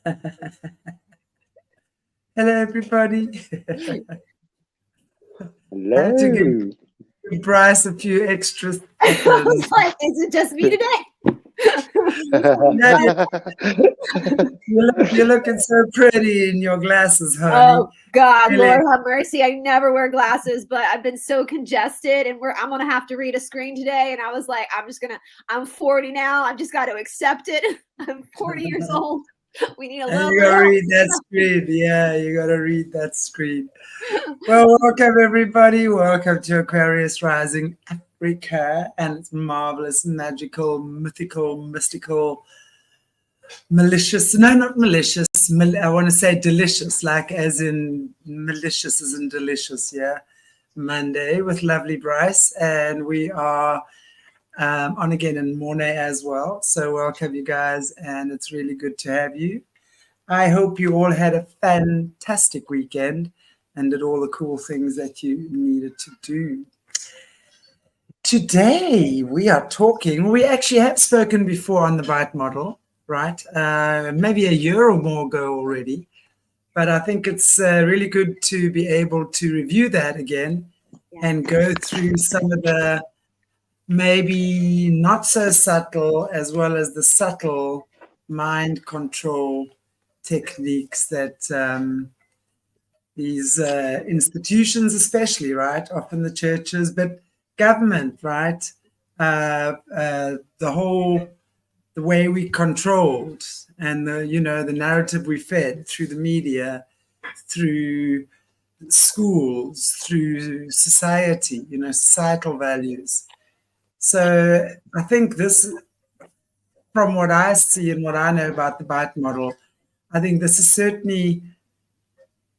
Hello, everybody. Hello. I have to give Brice a few extra I seconds. was like, is it just me today? You're looking so pretty in your glasses, honey. Oh God, Really? Lord have mercy. I never wear glasses, but I've been so congested and I'm gonna have to read a screen today. And I was like, I'm 40 now. I've just got to accept it. I'm 40 years old. We need a little And you gotta read that screen. Yeah, you gotta read that screen. Well, welcome everybody. Welcome to Aquarius Rising Africa and its marvelous, magical, mythical, mystical, malicious. No, not malicious. I want to say delicious, like as in malicious as in delicious. Yeah, Monday with lovely Brice, and we are on again in Mornay as well. So welcome you guys, and it's really good to have you. I hope you all had a fantastic weekend and did all the cool things that you needed to do. Today we are talking, we actually have spoken before on the Bite model, right? Maybe a year or more ago already. But I think it's really good to be able to review that again and go through some of the maybe not so subtle as well as the subtle mind control techniques that these institutions especially, right, often the churches, but government, right, the way we controlled and the narrative we fed through the media, through schools, through society, societal values. So I think this, from what I see and what I know about the Bite model, I think this is certainly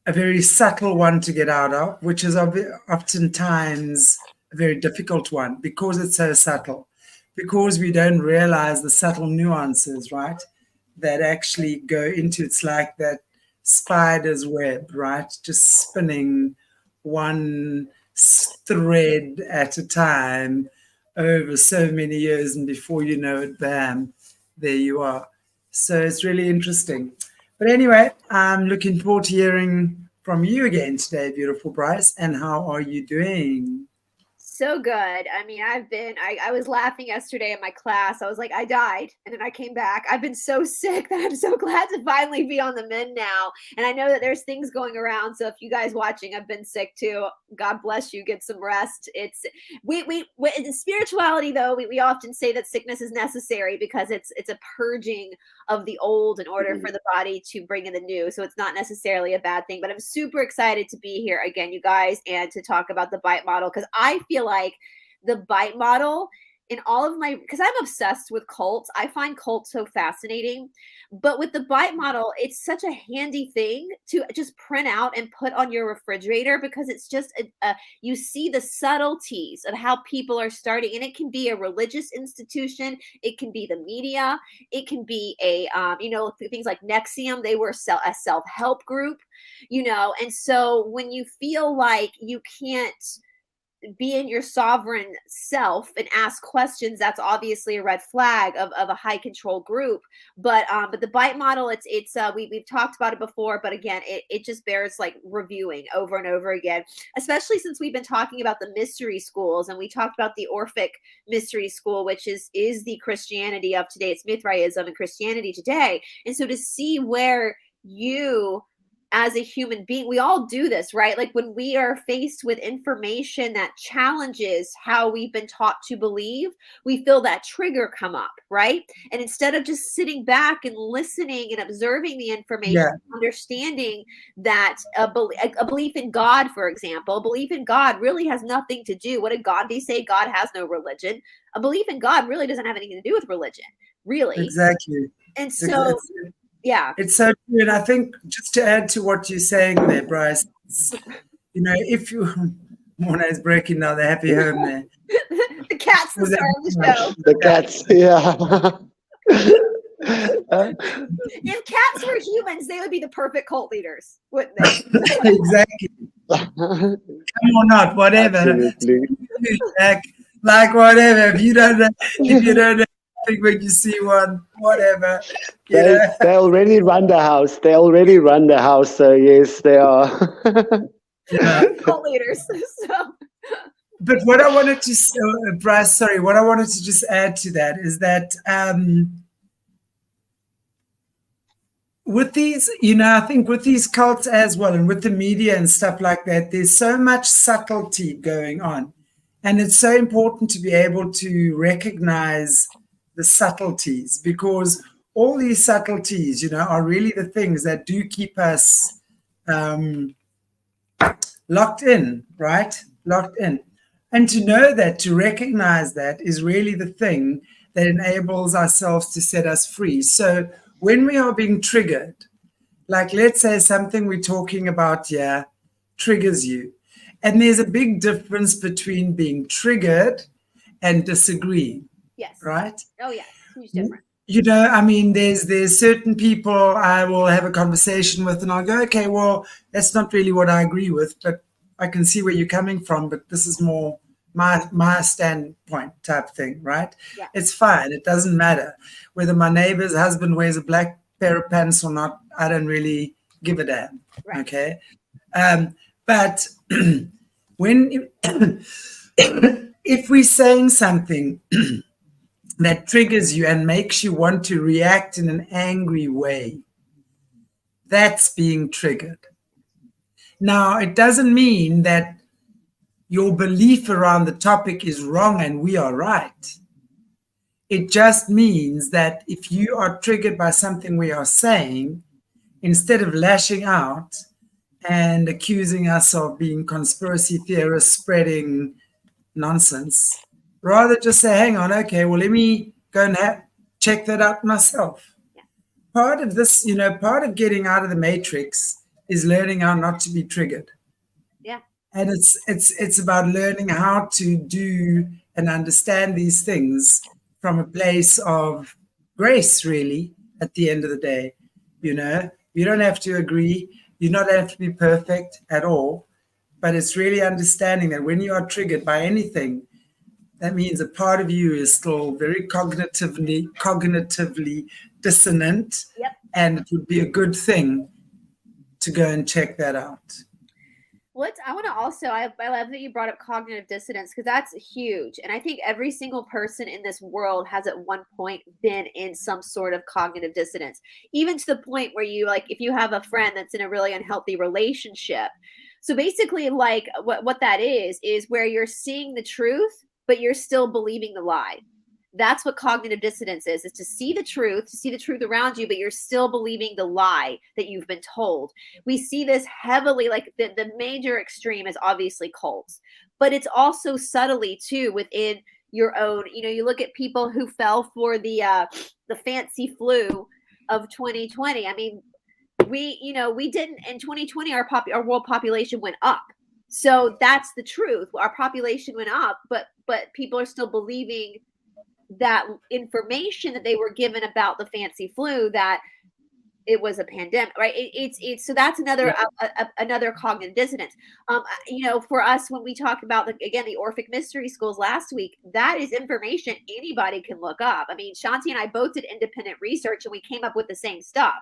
a very subtle one to get out of, which is oftentimes a very difficult one because it's so subtle, because we don't realize the subtle nuances, right, that actually go into it's like that spider's web, right, just spinning one thread at a time over so many years, and before you know it, bam, there you are. So it's really interesting. But anyway, I'm looking forward to hearing from you again today, beautiful Brice. And how are you doing? So good. I mean, I was laughing yesterday in my class. I was like, I died and then I came back. I've been so sick that I'm so glad to finally be on the mend now. And I know that there's things going around. So if you guys watching have been sick too, God bless you. Get some rest. It's we in spirituality though, we often say that sickness is necessary because it's a purging of the old in order for the body to bring in the new. So it's not necessarily a bad thing, but I'm super excited to be here again, you guys, and to talk about the Bite model, because I feel like the Bite model in all of my, because I'm obsessed with cults. I find cults so fascinating, but with the Bite model, it's such a handy thing to just print out and put on your refrigerator, because it's just you see the subtleties of how people are starting, and it can be a religious institution, it can be the media, it can be a things like Nexium. They were a self-help group, and so when you feel like you can't be in your sovereign self and ask questions, that's obviously a red flag of a high control group. But the Bite model, we've talked about it before, but again, it just bears like reviewing over and over again, especially since we've been talking about the mystery schools, and we talked about the Orphic mystery school, which is the Christianity of today. It's Mithraism and Christianity today. And so to see where you, as a human being, we all do this, right? Like when we are faced with information that challenges how we've been taught to believe, we feel that trigger come up, right? And instead of just sitting back and listening and observing the information, understanding that a belief in God, for example, a belief in God really has nothing to do. What did Gandhi say? God has no religion. A belief in God really doesn't have anything to do with religion, really. Exactly. And so... yeah, it's so true. And I think just to add to what you're saying there, Brice, if you Mona is breaking now the happy home there. The cat's the star of the show. The cats, yeah. If cats were humans, they would be the perfect cult leaders, wouldn't they? Exactly. Come or not, whatever. Absolutely. Like whatever. If you don't know laughing when you see one, whatever. They already run the house. They already run the house. So yes, they are. Yeah. Cult leaders. So. But what I wanted to, Brice, sorry, what I wanted to just add to that is that with these, I think with these cults as well, and with the media and stuff like that, there's so much subtlety going on. And it's so important to be able to recognize the subtleties, because all these subtleties, are really the things that do keep us locked in, right? Locked in. And to know that, to recognize that, is really the thing that enables ourselves to set us free. So when we are being triggered, like let's say something we're talking about here triggers you, and there's a big difference between being triggered and disagreeing. Yes. Right? Oh, yeah. Huge difference. There's certain people I will have a conversation with, and I'll go, okay, well, that's not really what I agree with, but I can see where you're coming from, but this is more my standpoint type thing, right? Yeah. It's fine. It doesn't matter whether my neighbor's husband wears a black pair of pants or not. I don't really give a damn. Right. Okay. But when if we're saying something that triggers you and makes you want to react in an angry way, that's being triggered. Now, it doesn't mean that your belief around the topic is wrong and we are right. It just means that if you are triggered by something we are saying, instead of lashing out and accusing us of being conspiracy theorists spreading nonsense, rather just say, hang on, okay, well, let me go and check that out myself. Yeah. Part of this, part of getting out of the matrix is learning how not to be triggered. Yeah. And it's about learning how to do and understand these things from a place of grace, really, at the end of the day. You don't have to agree. You don't have to be perfect at all. But it's really understanding that when you are triggered by anything, that means a part of you is still very cognitively dissonant. Yep. And it would be a good thing to go and check that out. I want to also, I love that you brought up cognitive dissonance, because that's huge. And I think every single person in this world has at one point been in some sort of cognitive dissonance, even to the point where you, like, if you have a friend that's in a really unhealthy relationship. So basically, like, what that is where you're seeing the truth, but you're still believing the lie. That's what cognitive dissonance is to see the truth around you, but you're still believing the lie that you've been told. We see this heavily, like the major extreme is obviously cults, but it's also subtly too within your own, you look at people who fell for the fancy flu of 2020. I mean, we didn't, in 2020, our world population went up. So that's the truth. Our population went up, but people are still believing that information that they were given about the fancy flu, that it was a pandemic, right? It's so that's another another cognitive dissonance. For us, when we talk about the Orphic Mystery Schools last week, that is information anybody can look up. I mean, Shanti and I both did independent research and we came up with the same stuff.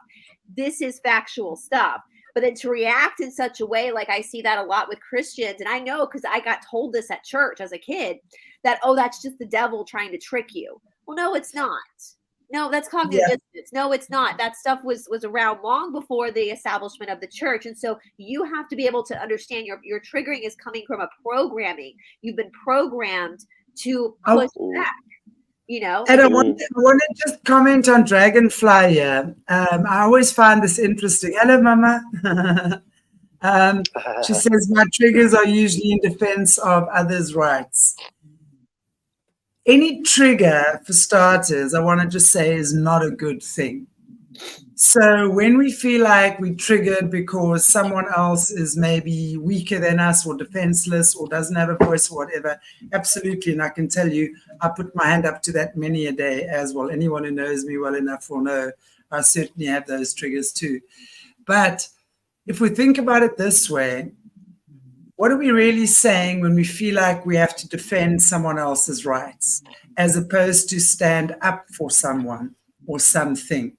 This is factual stuff. But then to react in such a way, like I see that a lot with Christians, and I know because I got told this at church as a kid, that, oh, that's just the devil trying to trick you. Well, no, it's not. No, that's cognitive dissonance. No, it's not. That stuff was around long before the establishment of the church. And so you have to be able to understand your triggering is coming from a programming. You've been programmed to push back. And I want to just comment on Dragonfly here. I always find this interesting. Hello, Mama. She says, my triggers are usually in defense of others' rights. Any trigger, for starters, I want to just say is not a good thing. So when we feel like we're triggered because someone else is maybe weaker than us or defenseless or doesn't have a voice or whatever, absolutely. And I can tell you, I put my hand up to that many a day as well. Anyone who knows me well enough will know I certainly have those triggers too. But if we think about it this way, what are we really saying when we feel like we have to defend someone else's rights as opposed to stand up for someone or something?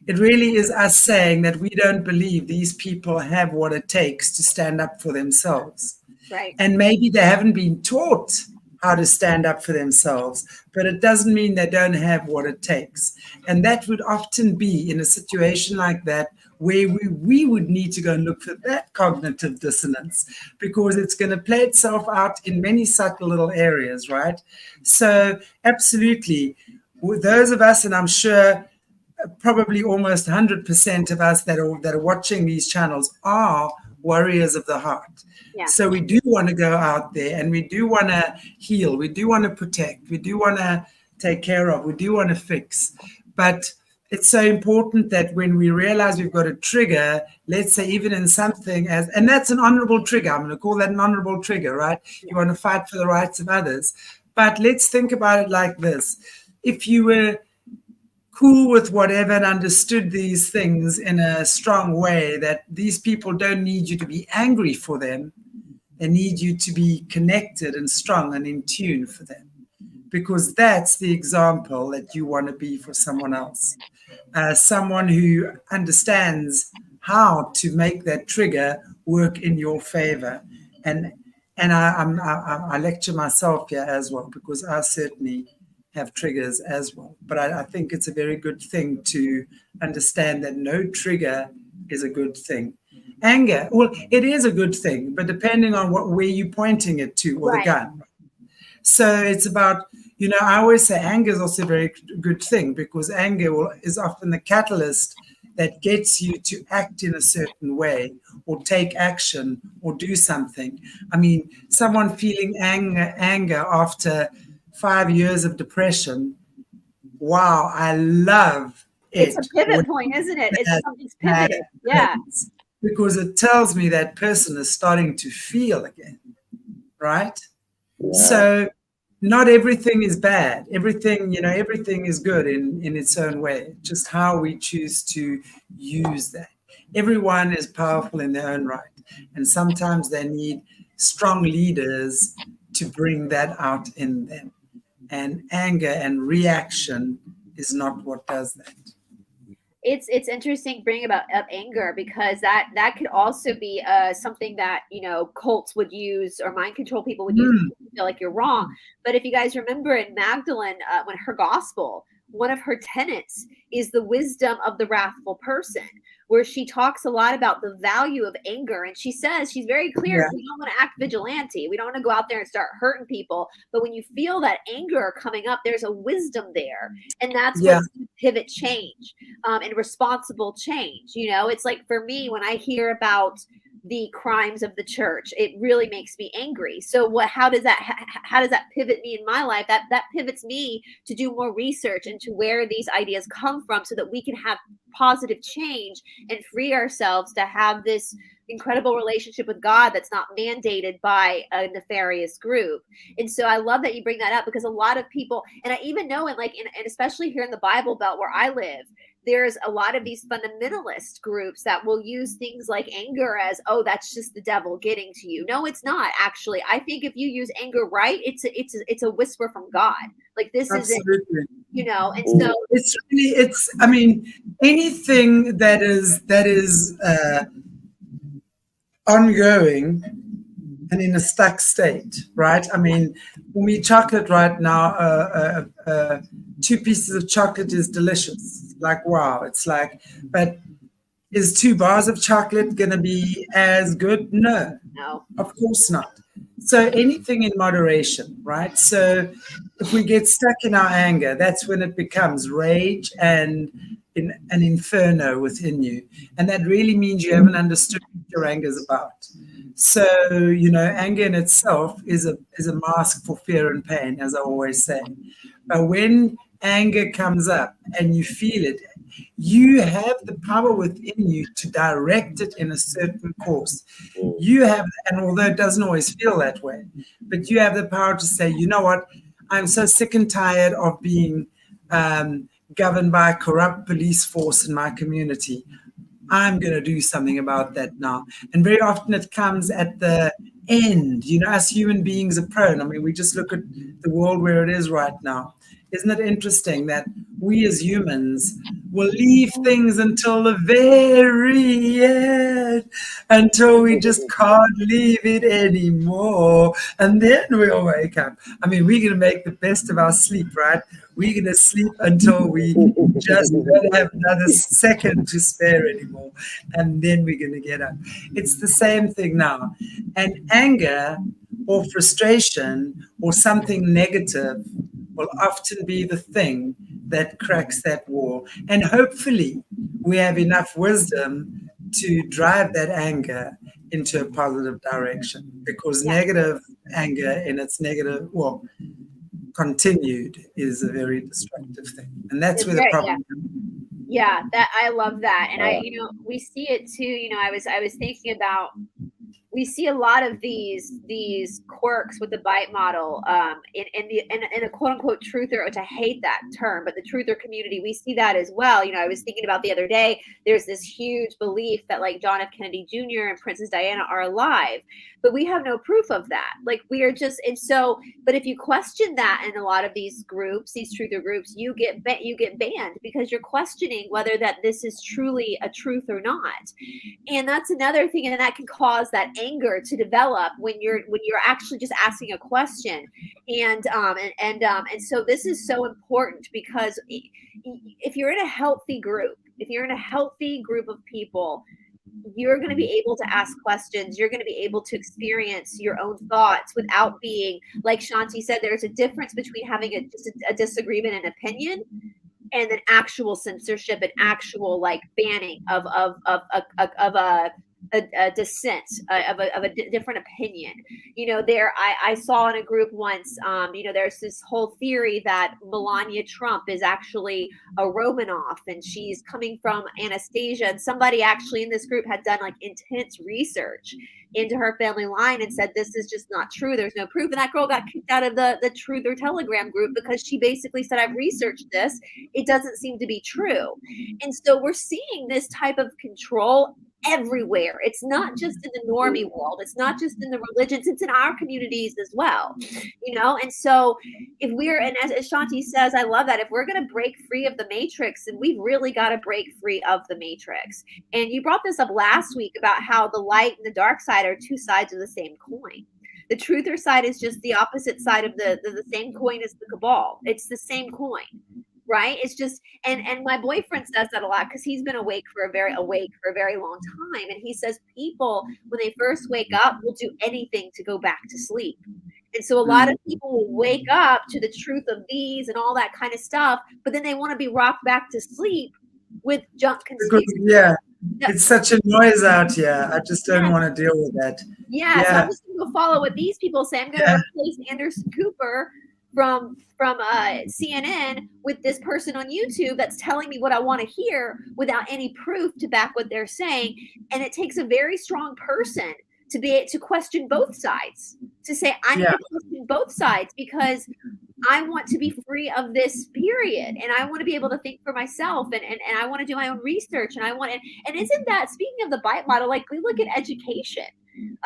It really is us saying that we don't believe these people have what it takes to stand up for themselves. Right. And maybe they haven't been taught how to stand up for themselves, but it doesn't mean they don't have what it takes. And that would often be in a situation like that where we would need to go and look for that cognitive dissonance, because it's going to play itself out in many subtle little areas, right? So absolutely, with those of us, and I'm sure probably almost 100% of us that are watching these channels are warriors of the heart. Yeah. So we do want to go out there and we do want to heal. We do want to protect. We do want to take care of. We do want to fix. But it's so important that when we realize we've got a trigger, let's say even in something as, and that's an honorable trigger. I'm going to call that an honorable trigger, right? You want to fight for the rights of others. But let's think about it like this. If you were cool with whatever and understood these things in a strong way, that these people don't need you to be angry for them. They need you to be connected and strong and in tune for them, because that's the example that you want to be for someone else. Someone who understands how to make that trigger work in your favor. And I lecture myself here as well, because I certainly have triggers as well. But I think it's a very good thing to understand that no trigger is a good thing. Anger, well, it is a good thing, but depending on where you're pointing it to, or the gun. So it's about, I always say anger is also a very good thing, because anger is often the catalyst that gets you to act in a certain way or take action or do something. I mean, someone feeling anger after 5 years of depression, wow, I love it. It's a pivot point, isn't it? It's something's pivoted. Yeah. Because it tells me that person is starting to feel again, right? Yeah. So not everything is bad. Everything is good in its own way. Just how we choose to use that. Everyone is powerful in their own right. And sometimes they need strong leaders to bring that out in them. And anger and reaction is not what does that. It's interesting bringing up anger, because that could also be something that cults would use, or mind control people would use to feel like you're wrong. But if you guys remember in Magdalene, when her gospel, one of her tenets is the wisdom of the wrathful person, where she talks a lot about the value of anger. And she says, she's very clear, we don't want to act vigilante. We don't want to go out there and start hurting people. But when you feel that anger coming up, there's a wisdom there. And that's what pivot change and responsible change. It's like, for me, when I hear about the crimes of the church, it really makes me angry. So how does that pivot me in my life? That pivots me to do more research into where these ideas come from, so that we can have positive change and free ourselves to have this incredible relationship with God that's not mandated by a nefarious group. And so I love that you bring that up, because a lot of people, and I even know and especially here in the Bible Belt where I live, there's a lot of these fundamentalist groups that will use things like anger as, oh, that's just the devil getting to you. No, it's not. Actually, I think if you use anger right, it's a whisper from God. Like, this Absolutely. is it, and so it's I mean, anything that is ongoing and in a stuck state, right? I mean, when we eat chocolate right now, 2 pieces of chocolate is delicious. Like, wow, it's like, but is 2 bars of chocolate going to be as good? No, of course not. So anything in moderation, right? So if we get stuck in our anger, that's when it becomes rage and an inferno within you. And that really means you haven't understood what your anger is about. So, anger in itself is a mask for fear and pain, as I always say. But when anger comes up and you feel it, you have the power within you to direct it in a certain course. You have, and although it doesn't always feel that way, but you have the power to say, you know what, I'm so sick and tired of being governed by a corrupt police force in my community. I'm going to do something about that now. And very often it comes at the end. You know, us human beings are prone. I mean, we just look at the world where it is right now. Isn't it interesting that we as humans will leave things until the very end, until we just can't leave it anymore, and then we'll wake up. I mean, we're going to make the best of our sleep, right? We're going to sleep until we just don't have another second to spare anymore, and then we're going to get up. It's the same thing now. And anger or frustration or something negative will often be the thing that cracks that wall. And hopefully we have enough wisdom to drive that anger into a positive direction, because negative anger in its negative, well, continued, is a very destructive thing. And that's where the problem is. Yeah, that I love that. And we see it too. I was thinking about, we see a lot of these quirks with the bite model in a quote unquote truther, which I hate that term, but the truther community, we see that as well. I was thinking about the other day, there's this huge belief that like John F. Kennedy Jr. and Princess Diana are alive, but we have no proof of that. Like we are just, and so, but if you question that in a lot of these groups, these truther groups, you get banned because you're questioning whether that this is truly a truth or not. And that's another thing, and that can cause that anger to develop when you're actually just asking a question. And so this is so important, because if you're in a healthy group, of people, you're going to be able to ask questions. You're going to be able to experience your own thoughts without being, like Shanti said, there's a difference between having a disagreement and opinion and then actual censorship and actual like banning of a dissent, of a different opinion. I saw in a group once, there's this whole theory that Melania Trump is actually a Romanoff and she's coming from Anastasia. And somebody actually in this group had done like intense research into her family line and said, this is just not true. There's no proof. And that girl got kicked out of the Truther Telegram group because she basically said, I've researched this. It doesn't seem to be true. And so we're seeing this type of control everywhere. It's not just in the normie world. It's not just in the religions. It's in our communities as well, And so if we're, and as Shanti says, I love that. If we're going to break free of the matrix, then we've really got to break free of the matrix. And you brought this up last week about how the light and the dark side are two sides of the same coin. The truther side is just the opposite side of the same coin as the cabal. It's the same coin. Right? It's just, and my boyfriend says that a lot because he's been awake for a very long time. And he says people, when they first wake up, will do anything to go back to sleep. And so a lot of people will wake up to the truth of these and all that kind of stuff, but then they want to be rocked back to sleep with junk conspiracy. Yeah. It's such a noise out here. I just don't want to deal with that. Yeah. So I'm just going to follow what these people say. I'm going to replace Anderson Cooper from CNN with this person on YouTube that's telling me what I want to hear without any proof to back what they're saying. And it takes a very strong person to be able to question both sides, to say, I need to question both sides because I want to be free of this period. And I want to be able to think for myself and I want to do my own research. And and isn't that, speaking of the bite model, like we look at education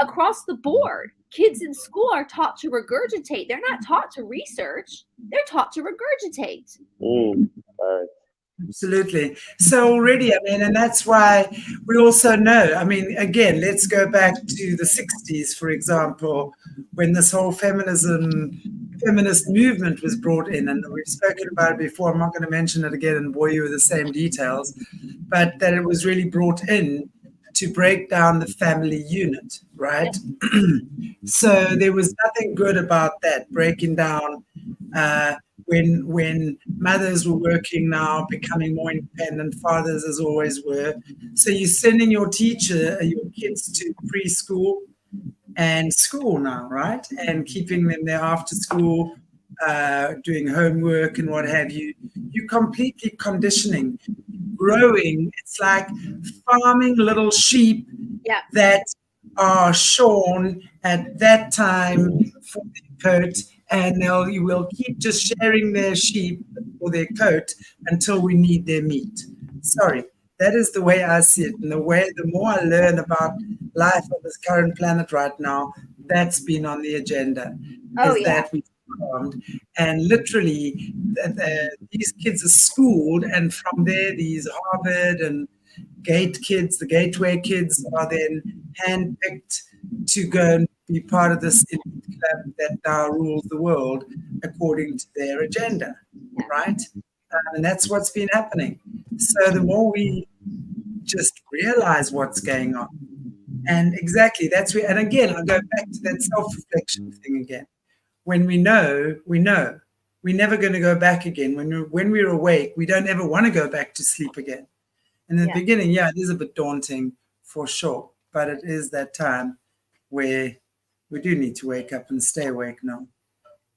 across the board, kids in school are taught to regurgitate. They're not taught to research. They're taught to regurgitate. Absolutely. So already, and that's why we also know, again, let's go back to the 60s, for example, when this whole feminist movement was brought in, and we've spoken about it before. I'm not going to mention it again and bore you with the same details, but that it was really brought in to break down the family unit, right? So there was nothing good about that, breaking down when mothers were working now, becoming more independent, fathers as always were. So you're sending your kids to preschool and school now, right? And keeping them there after school, doing homework and what have you. You're completely conditioning, growing. It's like farming little sheep that are shorn at that time for their coat, and you will keep just sharing their sheep or their coat until we need their meat. Sorry, that is the way I see it. And the more I learn about life on this current planet right now, that's been on the agenda. Oh, is yeah. that we found. And literally, these kids are schooled, and from there, these Harvard and Gate kids, the Gateway kids, are then handpicked to go and be part of this elite club that now rules the world according to their agenda, right? And that's what's been happening. So the more we just realize what's going on, and exactly that's where, and again, I go back to that self-reflection thing again. When we know, we know. We're never going to go back again. When we're awake, we don't ever want to go back to sleep again. In the beginning, it is a bit daunting for sure, but it is that time where we do need to wake up and stay awake now.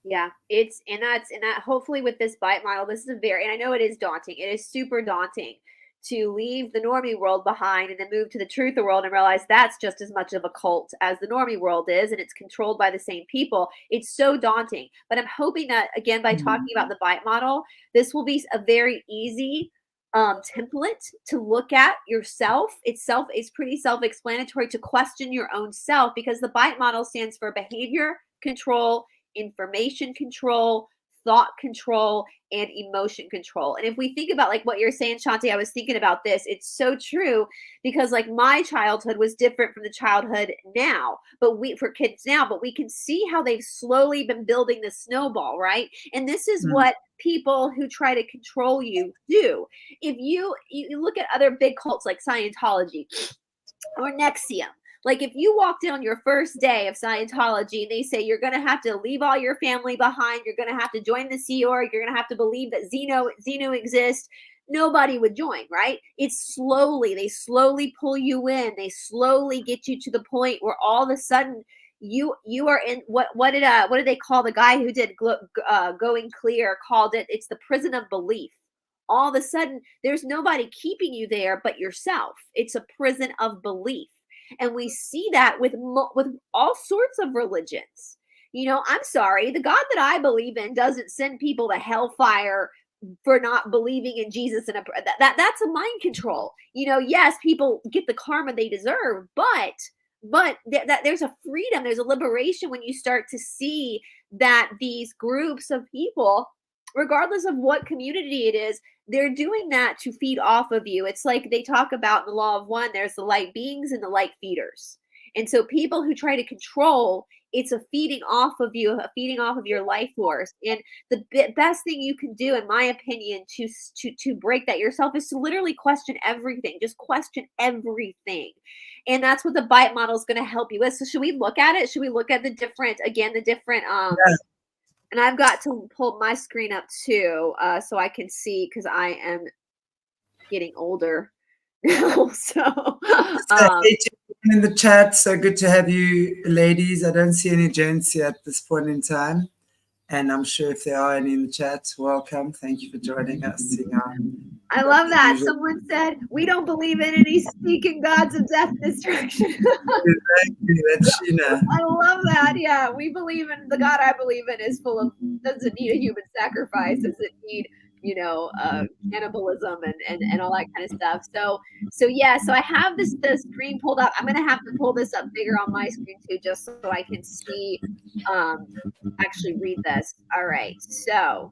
Yeah, and that hopefully with this bite model, this is and I know it is daunting. It is super daunting to leave the normie world behind and then move to the truth world and realize that's just as much of a cult as the normie world is, and it's controlled by the same people. It's so daunting. But I'm hoping that, again, by talking about the bite model, this will be a very easy template to look at yourself. It's pretty self-explanatory to question your own self, because the bite model stands for behavior control, information control, thought control, and emotion control. And if we think about like what you're saying, Shanti, I was thinking about this. It's so true, because like my childhood was different from the childhood now, but for kids now, but we can see how they've slowly been building the snowball, right? And this is what people who try to control you do. If you look at other big cults like Scientology or NXIVM, like if you walked in on your first day of Scientology and they say you're going to have to leave all your family behind, you're going to have to join the Sea Org, you're going to have to believe that Xeno exists, nobody would join, right? It's they slowly pull you in. They slowly get you to the point where all of a sudden you are in what did they call the guy who did Going Clear called it? It's the prison of belief. All of a sudden there's nobody keeping you there but yourself. It's a prison of belief. And we see that with all sorts of religions. I'm sorry, the God that I believe in doesn't send people to hellfire for not believing in Jesus, and that's a mind control. Yes, people get the karma they deserve, but there's a freedom, there's a liberation when you start to see that these groups of people, regardless of what community it is, they're doing that to feed off of you. It's like they talk about in the law of one, there's the light beings and the light feeders. And so people who try to control, it's a feeding off of you, a feeding off of your life force. And the best thing you can do, in my opinion, to break that yourself is to literally question everything. Just question everything. And that's what the bite model is going to help you with. So should we look at it? Should we look at the different and I've got to pull my screen up too, so I can see, because I am getting older now. So in the chat, so good to have you ladies. I don't see any gents here at this point in time, and I'm sure if there are any in the chat, welcome. Thank you for joining us. I love that. Someone said, we don't believe in any speaking gods of death and destruction. Exactly. That's Sheena. I love that. Yeah, we believe in, the God I believe in is doesn't need a human sacrifice, doesn't need, cannibalism and all that kind of stuff. So I have the screen pulled up. I'm going to have to pull this up bigger on my screen too, just so I can see, actually read this. All right. So,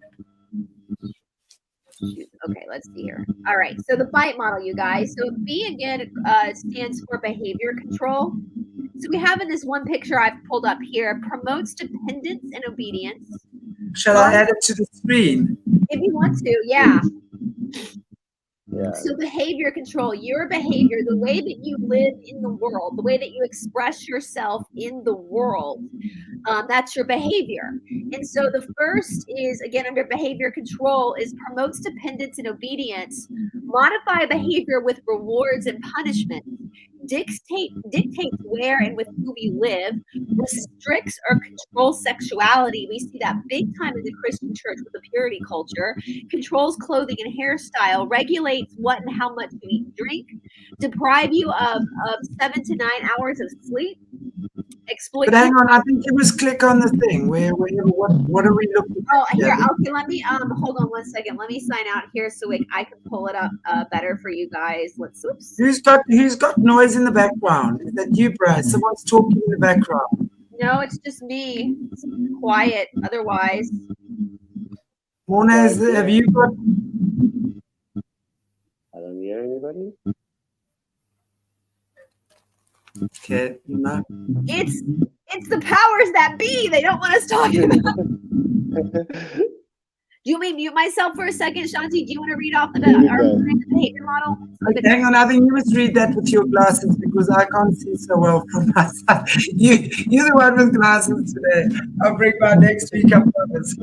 okay, let's see here. All right, so the bite model, you guys. So B again stands for behavior control. So we have in this one picture I've pulled up here, promotes dependence and obedience. Shall I add it to the screen? If you want to, yeah. So behavior control, your behavior, the way that you live in the world, the way that you express yourself in the world, that's your behavior. And so the first is, again, under behavior control, is promotes dependence and obedience, modify behavior with rewards and punishment, dictates where and with whom you live, restricts or controls sexuality. We see that big time in the Christian church with the purity culture, controls clothing and hairstyle, regulates what and how much you eat and drink, deprive you of 7 to 9 hours of sleep, exploit. But hang on, I think you must click on the thing. What are we looking at? Oh, here, okay, let me, hold on one second. Let me sign out here so I can pull it up better for you guys. Oops. Who's got noise in the background? Is that you, Brice? Someone's talking in the background. No, it's just me. It's quiet otherwise. Mona, have you got? I don't hear anybody. Okay, no. It's the powers that be. They don't want us talking about. Do you want me to mute myself for a second, Shanti? Do you want to read off the behavior model? Okay, hang on, I think you must read that with your glasses because I can't see so well from my side. You're the one with glasses today. I'll bring my next week, I promise.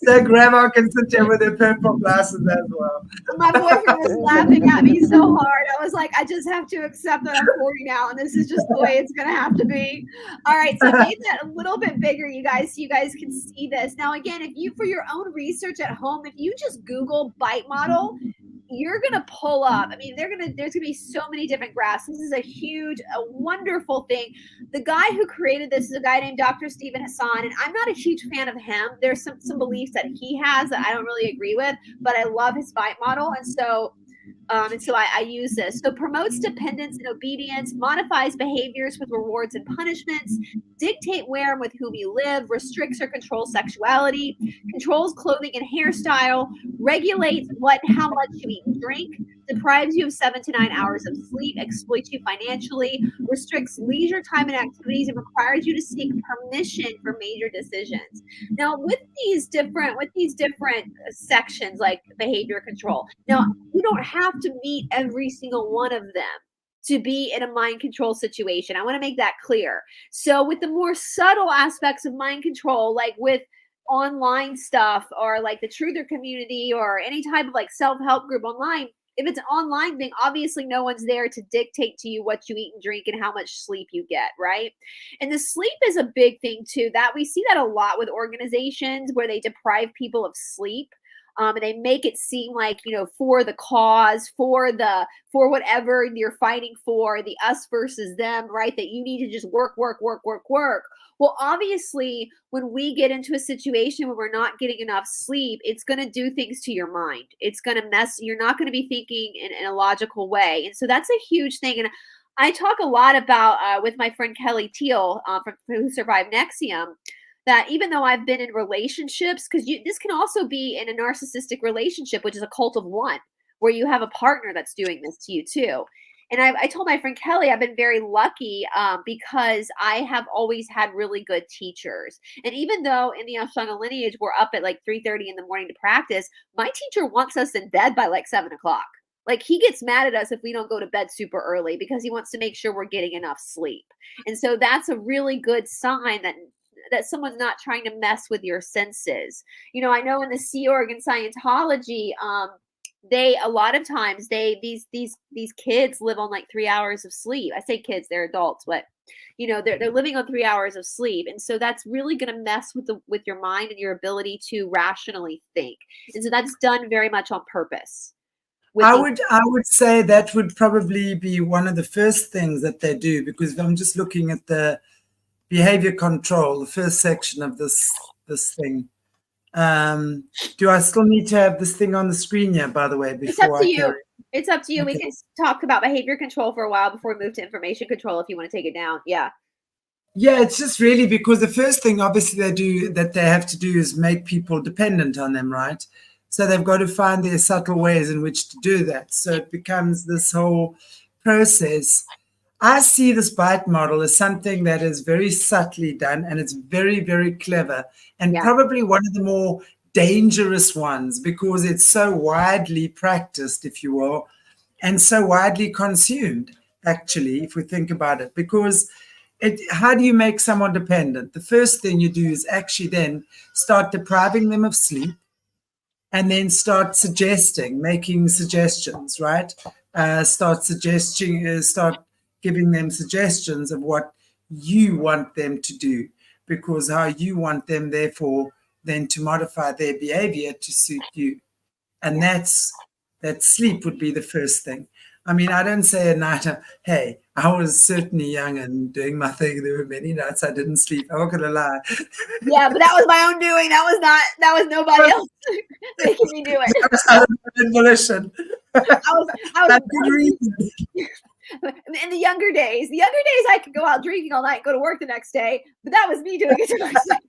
So Grandma can sit here with her purple glasses as well. My boyfriend was laughing at me so hard. I was like, I just have to accept that I'm 40 now, and this is just the way it's going to have to be. All right, so I made that a little bit bigger, you guys, so you guys can see this. Now, again, if you, for your own research at home, if you just Google bite model, you're going to pull up. I mean, there's going to be so many different graphs. This is a wonderful thing. The guy who created this is a guy named Dr. Stephen Hassan, and I'm not a huge fan of him. There's some beliefs that he has that I don't really agree with, but I love his bite model. And so I use this. So promotes dependence and obedience, modifies behaviors with rewards and punishments, dictate where and with whom you live, restricts or controls sexuality, controls clothing and hairstyle, regulates how much you eat and drink, deprives you of 7 to 9 hours of sleep, exploits you financially, restricts leisure time and activities, and requires you to seek permission for major decisions. Now, with these different sections like behavior control, now you don't have to meet every single one of them to be in a mind control situation. I want to make that clear. So with the more subtle aspects of mind control, like with online stuff or like the truther community or any type of like self-help group online, if it's an online thing, obviously no one's there to dictate to you what you eat and drink and how much sleep you get, right? And the sleep is a big thing too. That we see that a lot with organizations where they deprive people of sleep. And they make it seem like, for the cause, for whatever you're fighting for, the us versus them, right? That you need to just work. Well, obviously, when we get into a situation where we're not getting enough sleep, it's going to do things to your mind. It's going to you're not going to be thinking in a logical way. And so that's a huge thing. And I talk a lot about with my friend Kelly Teal, who survived NXIVM, that even though I've been in relationships, because this can also be in a narcissistic relationship, which is a cult of one, where you have a partner that's doing this to you too. And I told my friend Kelly, I've been very lucky because I have always had really good teachers. And even though in the Ashtanga lineage, we're up at like 3:30 in the morning to practice, my teacher wants us in bed by like 7 o'clock. Like he gets mad at us if we don't go to bed super early because he wants to make sure we're getting enough sleep. And so that's a really good sign that someone's not trying to mess with your senses. I know in the Sea Org and Scientology, a lot of times these kids live on like 3 hours of sleep. I say kids, they're adults, but they're living on 3 hours of sleep. And so that's really going to mess with your mind and your ability to rationally think. And so that's done very much on purpose. I would say that would probably be one of the first things that they do, because if I'm just looking at the behavior control, the first section of this thing. Do I still need to have this thing on the screen here, by the way, before It's up to you. Okay. We can talk about behavior control for a while before we move to information control if you want to take it down. Yeah. Yeah, it's just really because the first thing obviously they have to do is make people dependent on them, right? So they've got to find their subtle ways in which to do that. So it becomes this whole process. I see this bite model as something that is very subtly done, and it's very, very clever, and probably one of the more dangerous ones because it's so widely practiced, if you will, and so widely consumed, actually, if we think about it. Because how do you make someone dependent? The first thing you do is actually then start depriving them of sleep and then start making suggestions, right? Start giving them suggestions of what you want them to do, because how you want them, therefore, then to modify their behavior to suit you. And that sleep would be the first thing. I mean, I don't say at night, hey, I was certainly young and doing my thing. There were many nights I didn't sleep. I'm not going to lie. Yeah, but that was my own doing. That was nobody else making me do it. That was volition. I was That's good reason. In the younger days, I could go out drinking all night, go to work the next day, but that was me doing it to myself.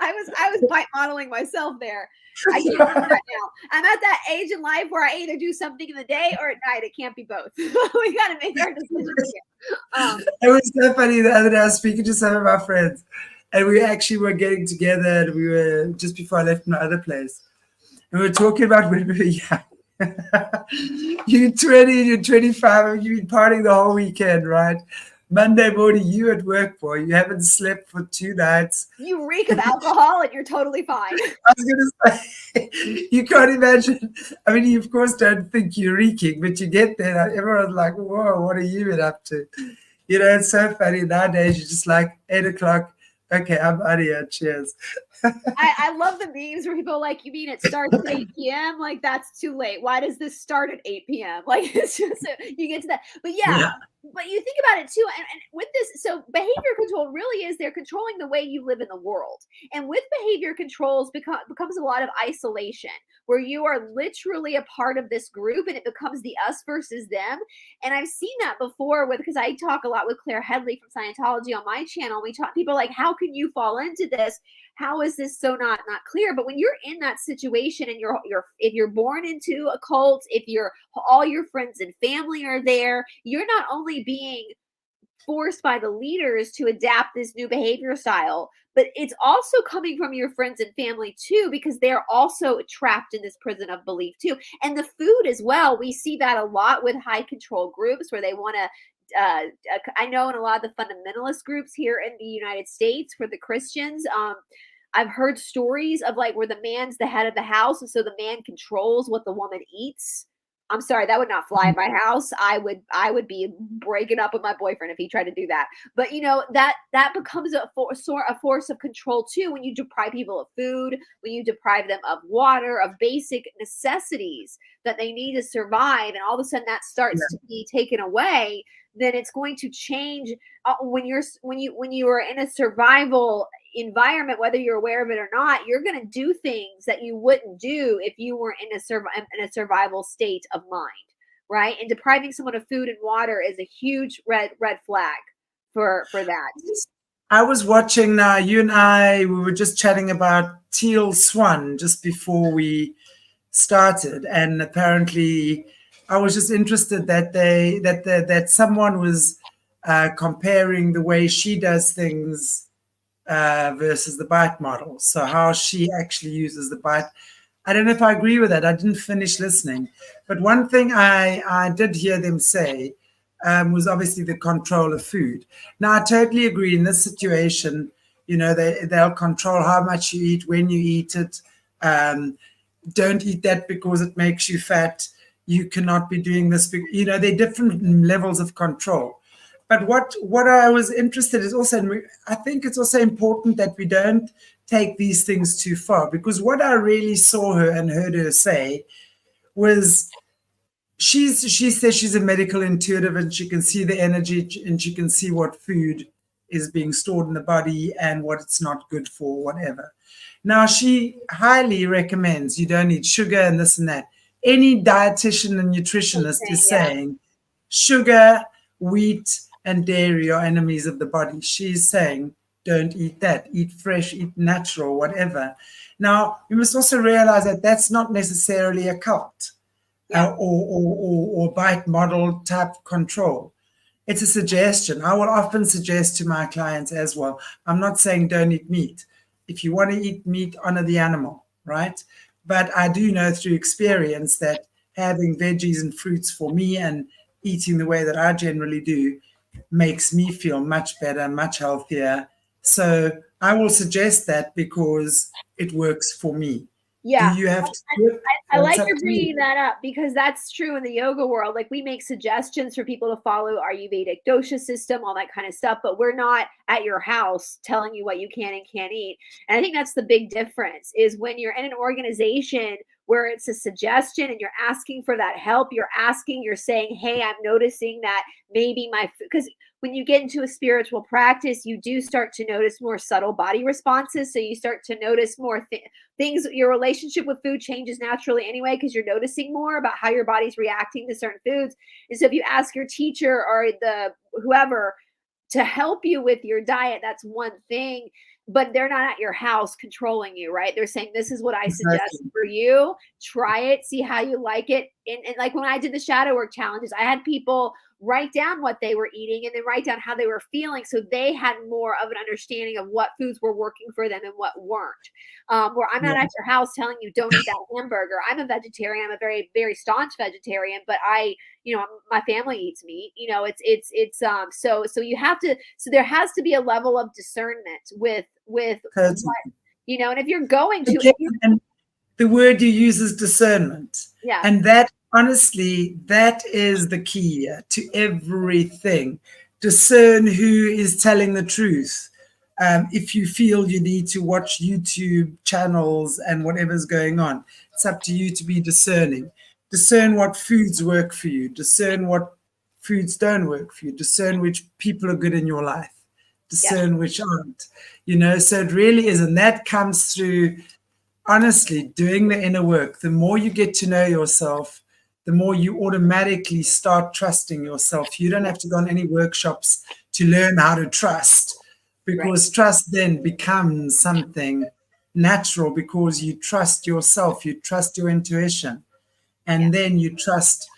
I was bite modeling myself there. I can't do that now. I'm at that age in life where I either do something in the day or at night. It can't be both. We got to make our decisions here. It was so funny the other day. I was speaking to some of our friends, and we actually were getting together. And we were just before I left my other place, and we were talking about when we were young. You're 20, you're 25, you've been partying the whole weekend, right? Monday morning, you at work, boy. You haven't slept for 2 nights. You reek of alcohol and you're totally fine. I was going to say, you can't imagine. I mean, you, of course, don't think you're reeking, but you get there, and everyone's like, whoa, what are you been up to? You know, it's so funny. Nowadays, you're just like 8 o'clock. Okay, I'm out of here. Cheers. I love the memes where people are like, you mean it starts at 8 p.m.? Like, that's too late. Why does this start at 8 p.m.? Like, it's just, you get to that. But yeah. But you think about it too, and with this, so behavior control really is they're controlling the way you live in the world. And with behavior controls becomes a lot of isolation, where you are literally a part of this group, and it becomes the us versus them. And I've seen that before because I talk a lot with Claire Headley from Scientology on my channel. We talk people like, how can you fall into this? How is this so not clear? But when you're in that situation and if you're born into a cult, if all your friends and family are there, you're not only being forced by the leaders to adapt this new behavior style, but it's also coming from your friends and family too, because they're also trapped in this prison of belief too. And the food as well. We see that a lot with high control groups where they want to I know in a lot of the fundamentalist groups here in the United States for the Christians, I've heard stories of like where the man's the head of the house, and so the man controls what the woman eats. I'm sorry, that would not fly in my house. I would be breaking up with my boyfriend if he tried to do that. But you know, that becomes a force of control too, when you deprive people of food, when you deprive them of water, of basic necessities that they need to survive, and all of a sudden that starts to be taken away. Then it's going to change when you are in a survival environment, whether you're aware of it or not. You're going to do things that you wouldn't do if you were in a survival state of mind, right? And depriving someone of food and water is a huge red flag for that. I was watching now. You and I, we were just chatting about Teal Swan just before we started, and apparently, I was just interested that that someone was comparing the way she does things versus the bite model. So how she actually uses the bite. I don't know if I agree with that. I didn't finish listening. But one thing I did hear them say was obviously the control of food. Now, I totally agree in this situation, you know, they'll control how much you eat, when you eat it. Don't eat that because it makes you fat. You cannot be doing this. You know, there are different levels of control. But what I was interested is also, and I think it's also important that we don't take these things too far, because what I really saw her and heard her say was she says she's a medical intuitive, and she can see the energy, and she can see what food is being stored in the body and what it's not good for, whatever. Now, she highly recommends you don't eat sugar and this and that. Any dietitian and nutritionist is saying sugar, wheat, and dairy are enemies of the body. She's saying don't eat that. Eat fresh, eat natural, whatever. Now, you must also realize that that's not necessarily a cult or bite model type control. It's a suggestion. I will often suggest to my clients as well. I'm not saying don't eat meat. If you want to eat meat, honor the animal, right? But I do know through experience that having veggies and fruits for me and eating the way that I generally do makes me feel much better, much healthier. So I will suggest that because it works for me. Yeah. Do you have to do it? I like you bringing that up, because that's true in the yoga world. Like, we make suggestions for people to follow Ayurvedic dosha system, all that kind of stuff, but we're not at your house telling you what you can and can't eat. And I think that's the big difference, is when you're in an organization where it's a suggestion and you're asking for that help, you're saying, hey, I'm noticing that maybe because when you get into a spiritual practice, you do start to notice more subtle body responses. So you start to notice more things. Your relationship with food changes naturally anyway, because you're noticing more about how your body's reacting to certain foods. And so if you ask your teacher or whoever to help you with your diet, that's one thing. But they're not at your house controlling you, right? They're saying, this is what I suggest for you. Try it, see how you like it. And like when I did the shadow work challenges, I had people write down what they were eating and then write down how they were feeling. So they had more of an understanding of what foods were working for them and what weren't. Where I'm not at your house telling you don't eat that hamburger. I'm a vegetarian. I'm a very, very staunch vegetarian, but my family eats meat. So you have to, so there has to be a level of discernment with what, and if you're going to, and the word you use is discernment. Yeah. And that, honestly, that is the key to everything. Discern who is telling the truth. If you feel you need to watch YouTube channels and whatever's going on, it's up to you to be discerning. Discern what foods work for you. Discern what foods don't work for you. Discern which people are good in your life. Discern which aren't. So it really is. And that comes through, honestly, doing the inner work. The more you get to know yourself, the more you automatically start trusting yourself. You don't have to go on any workshops to learn how to trust, because trust then becomes something natural, because you trust yourself, you trust your intuition, and then you trust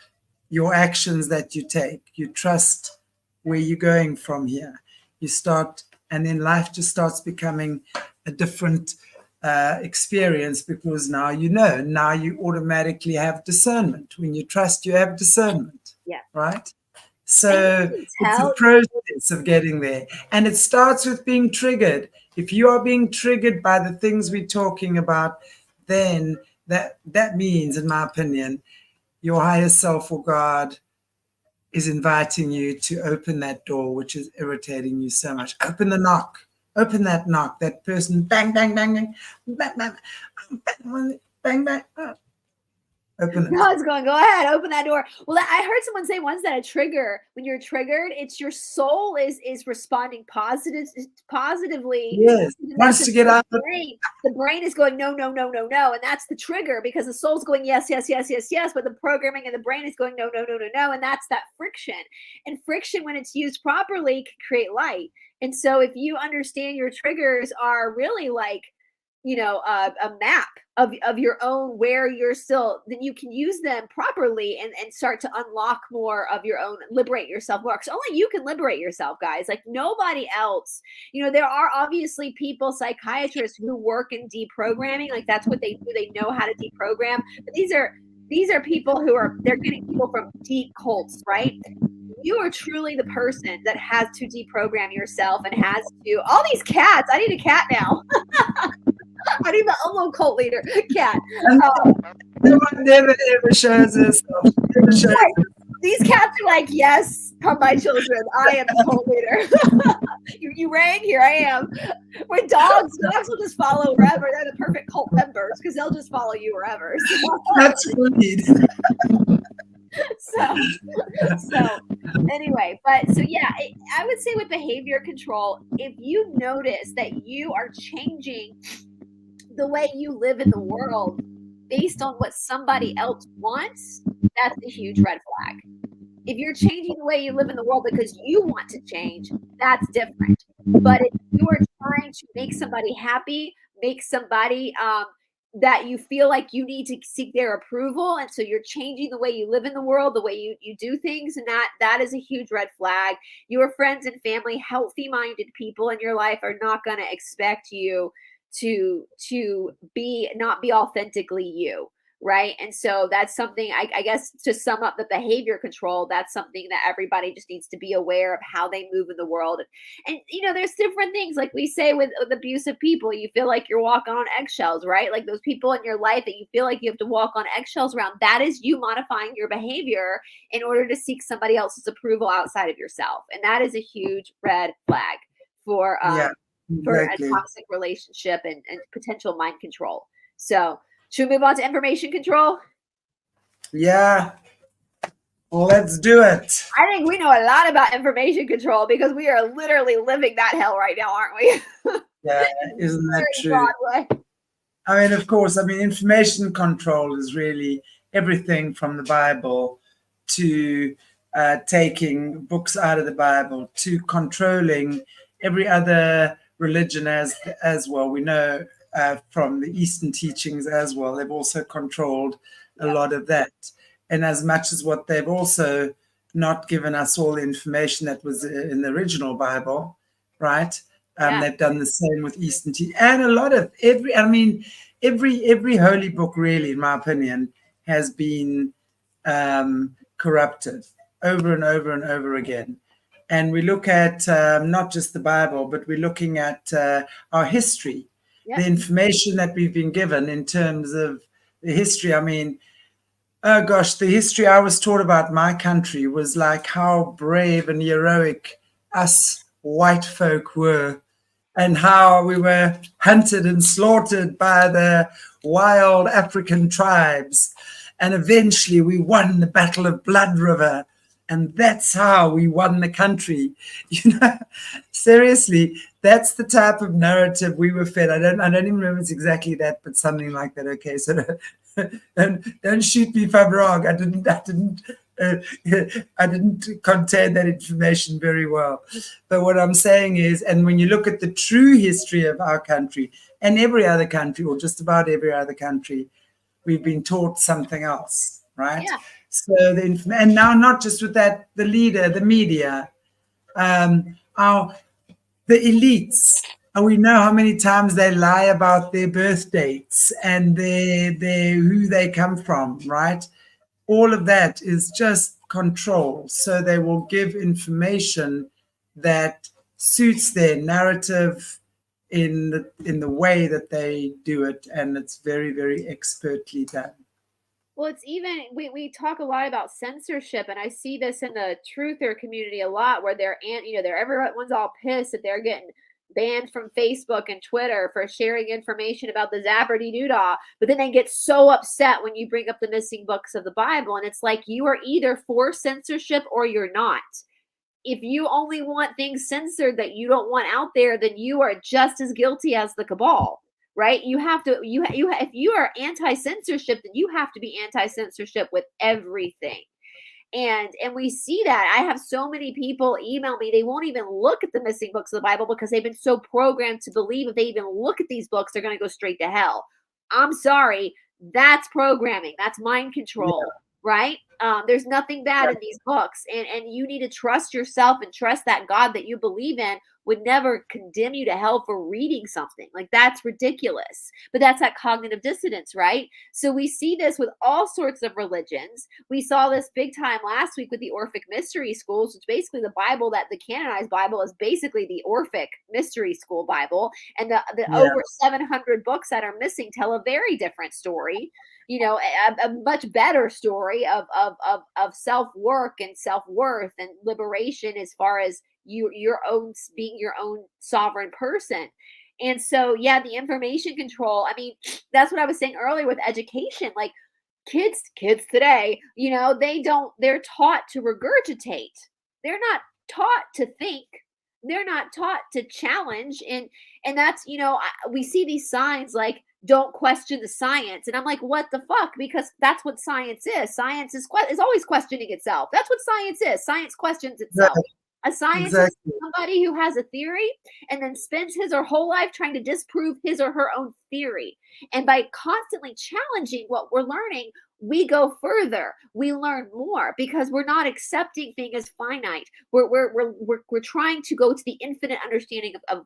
your actions that you take. You trust where you're going from here. You start, and then life just starts becoming a different experience, because now you automatically have discernment. When you trust, you have discernment. Right? So it's a process of getting there, and it starts with being triggered. If you are being triggered by the things we're talking about, then that means, in my opinion, your higher self or God is inviting you to open that door, which is irritating you so much. Open the knock. Open that knock. That person, bang, bang, bang, bang, bang, bang, bang, bang, bang. Open it. God's going, go ahead, open that door. Well, I heard someone say once that a trigger, when you're triggered, it's your soul is responding positively. Yes, wants to get out. The brain is going, no, no, no, no, no. And that's the trigger, because the soul's going, yes, yes, yes, yes, yes. But the programming in the brain is going, no, no, no, no, no. And that's that friction. And friction, when it's used properly, can create light. And so if you understand your triggers are really like, a map of your own, where you're still, then you can use them properly and start to unlock more of your own, liberate yourself more. Because only you can liberate yourself, guys. Like nobody else. There are obviously people, psychiatrists, who work in deprogramming. Like that's what they do. They know how to deprogram. But these are people they're getting people from deep cults, right? You are truly the person that has to deprogram yourself and has to. All these cats. I need a cat now. I need my own little cult leader cat. No one never ever shows herself. These cats are like, yes, come my children. I am the cult leader. you rang, here I am. With dogs will just follow wherever. They're the perfect cult members, because they'll just follow you wherever. That's sweet. So anyway, I would say with behavior control, if you notice that you are changing the way you live in the world based on what somebody else wants, that's a huge red flag. If you're changing the way you live in the world because you want to change, that's different. But if you are trying to make somebody happy, make somebody that you feel like you need to seek their approval, and so you're changing the way you live in the world, the way you do things, and that is a huge red flag. Your friends and family, healthy-minded people in your life, are not going to expect you to not be authentically you, right? And so that's something, I guess, to sum up the behavior control, that's something that everybody just needs to be aware of, how they move in the world. And there's different things, like we say with abusive people, you feel like you're walking on eggshells, right? Like those people in your life that you feel like you have to walk on eggshells around, that is you modifying your behavior in order to seek somebody else's approval outside of yourself. And that is a huge red flag for Exactly. a toxic relationship and potential mind control. So should we move on to information control? Yeah. Let's do it. I think we know a lot about information control because we are literally living that hell right now, aren't we? Yeah, isn't that true? Broadway. I mean, of course, information control is really everything from the Bible to taking books out of the Bible to controlling every other religion as well. We know from the Eastern teachings as well, they've also controlled a lot of that. And as much as what they've also not given us all the information that was in the original Bible, right? They've done the same with Eastern teaching. And a lot of every holy book, really, in my opinion, has been corrupted over and over and over again. And we look at not just the Bible, but we're looking at our history, the information that we've been given in terms of the history. I mean, oh gosh, the history I was taught about my country was like how brave and heroic us white folk were, and how we were hunted and slaughtered by the wild African tribes. And eventually we won the Battle of Blood River. And that's how we won the country. You know, seriously, that's the type of narrative we were fed. I don't even remember it's exactly that, but something like that. Okay, so don't shoot me if I'm wrong. I didn't contain that information very well. But what I'm saying is, and when you look at the true history of our country and every other country, or just about every other country, we've been taught something else, right? Yeah. So and now not just with that, the leader, the media, the elites. And we know how many times they lie about their birth dates and their who they come from, right? All of that is just control. So they will give information that suits their narrative in the way that they do it, and it's very, very expertly done. Well, it's even we talk a lot about censorship, and I see this in the truther community a lot, where everyone's all pissed that they're getting banned from Facebook and Twitter for sharing information about the zapper-dee-doo-dah, but then they get so upset when you bring up the missing books of the Bible, and it's like you are either for censorship or you're not. If you only want things censored that you don't want out there, then you are just as guilty as the cabal. Right? You have to, if you are anti-censorship, then you have to be anti-censorship with everything. And we see that. I have so many people email me, they won't even look at the missing books of the Bible because they've been so programmed to believe if they even look at these books, they're going to go straight to hell. I'm sorry. That's programming. That's mind control, right? There's nothing bad in these books. And you need to trust yourself and trust that God that you believe in would never condemn you to hell for reading something. Like, that's ridiculous. But that's that cognitive dissonance, right? So we see this with all sorts of religions. We saw this big time last week with the Orphic Mystery Schools, which basically the Bible, that the canonized Bible is basically the Orphic Mystery School Bible. And the over 700 books that are missing tell a very different story. You know, a much better story of self-work and self-worth and liberation as far as your own being your own sovereign person. And so, yeah, the information control, I mean, that's what I was saying earlier with education. Like, kids today, you know, they're taught to regurgitate. They're not taught to think. They're not taught to challenge. And that's, you know, we see these signs like, don't question the science. And I'm like, what the fuck? Because that's what science is. Science is always questioning itself. That's what science is. Science questions itself. Exactly. A scientist is somebody who has a theory and then spends his or whole life trying to disprove his or her own theory. And by constantly challenging what we're learning, we go further. We learn more because we're not accepting things as finite. We're trying to go to the infinite understanding of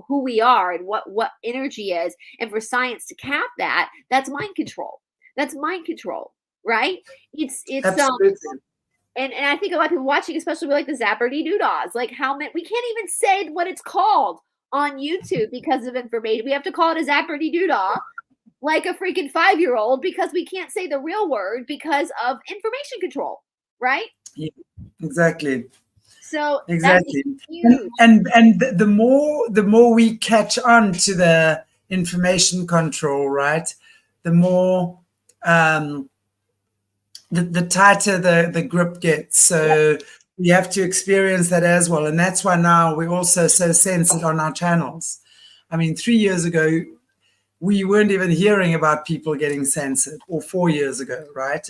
who we are and what energy is. And for science to cap that, that's mind control. That's mind control, right? It's Absolutely. And I think a lot of people watching, especially with like the zapper-dee-doo-dahs, like how many, we can't even say what it's called on YouTube because of information. We have to call it a zapper-dee-doo-dah like a freaking 5-year-old because we can't say the real word because of information control, right? Yeah, exactly. So exactly. That's huge. And the more we catch on to the information control, right, the more the tighter the grip gets. So we have to experience that as well. And that's why now we're also so censored on our channels. I mean, 3 years ago, we weren't even hearing about people getting censored, or 4 years ago, right?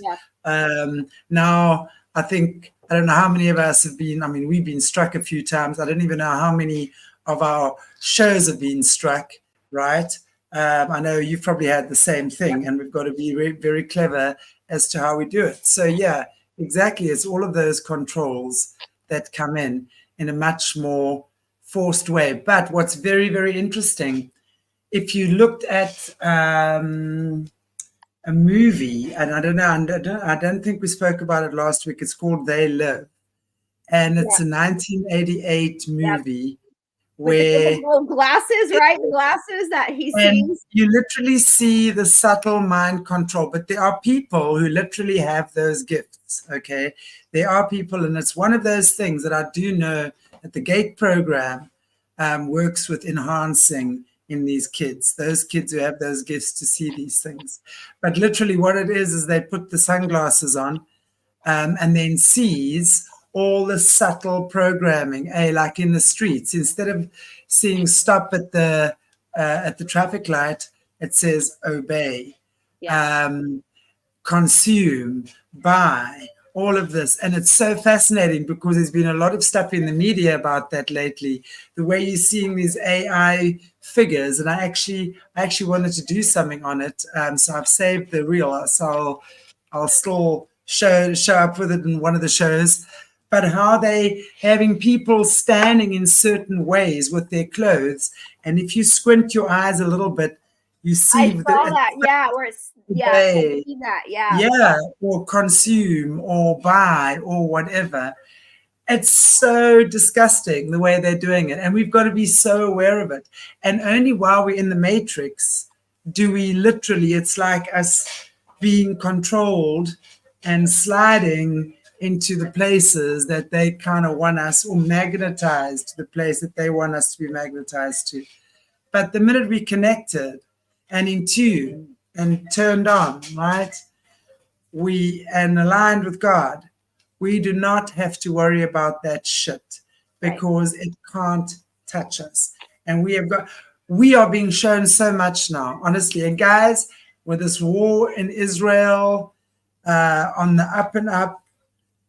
Now, I think, I don't know how many of us have been, I mean, we've been struck a few times. I don't even know how many of our shows have been struck, right? I know you've probably had the same thing, and we've got to be very, very clever as to how we do it. So yeah, exactly. It's all of those controls that come in a much more forced way. But what's very, very interesting, if you looked at a movie, and I don't know, I don't think we spoke about it last week. It's called They Live, and it's a 1988 movie. Where the little glasses, right? The glasses that he sees. You literally see the subtle mind control, but there are people who literally have those gifts, okay? There are people, and it's one of those things that I do know that the GATE program works with enhancing in these kids, those kids who have those gifts to see these things. But literally what it is they put the sunglasses on and then sees all the subtle programming, like in the streets. Instead of seeing stop at the traffic light, it says obey, consume, buy, all of this. And it's so fascinating because there's been a lot of stuff in the media about that lately, the way you're seeing these AI figures. And I actually wanted to do something on it. So I've saved the reel, so I'll still show up with it in one of the shows. But how they having people standing in certain ways with their clothes, and if you squint your eyes a little bit, you see. I saw that, where it's I see that, or consume or buy or whatever. It's so disgusting the way they're doing it, and we've got to be so aware of it. And only while we're in the matrix do we literally. It's like us being controlled and sliding into the places that they kind of want us, or magnetized to the place that they want us to be magnetized to. But the minute we connected and in tune and turned on, right, and aligned with God, we do not have to worry about that shit, because it can't touch us. And we are being shown so much now, honestly. And guys, with this war in Israel on the up and up,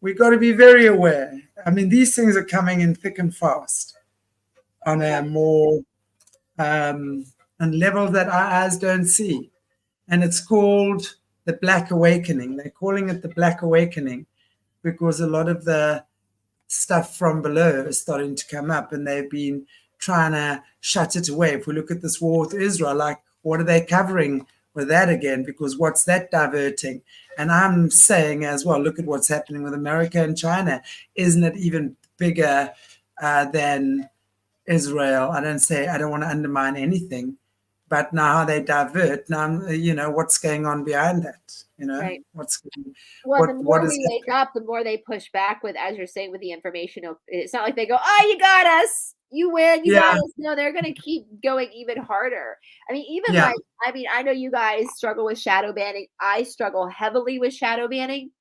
we got to be very aware. I mean, these things are coming in thick and fast on a more on levels that our eyes don't see. And it's called the Black Awakening. They're calling it the Black Awakening because a lot of the stuff from below is starting to come up, and they've been trying to shut it away. If we look at this war with Israel, like, what are they covering with that again? Because what's that diverting? And I'm saying as well, look at what's happening with America and China. Isn't it even bigger than Israel? I don't want to undermine anything, but now how they divert, now, what's going on behind that? Right. The more we wake up, the more they push back with, as you're saying, with the information. It's not like they go, oh, you got us. You win, you got us. No, they're going to keep going even harder. I mean, I know you guys struggle with shadow banning. I struggle heavily with shadow banning.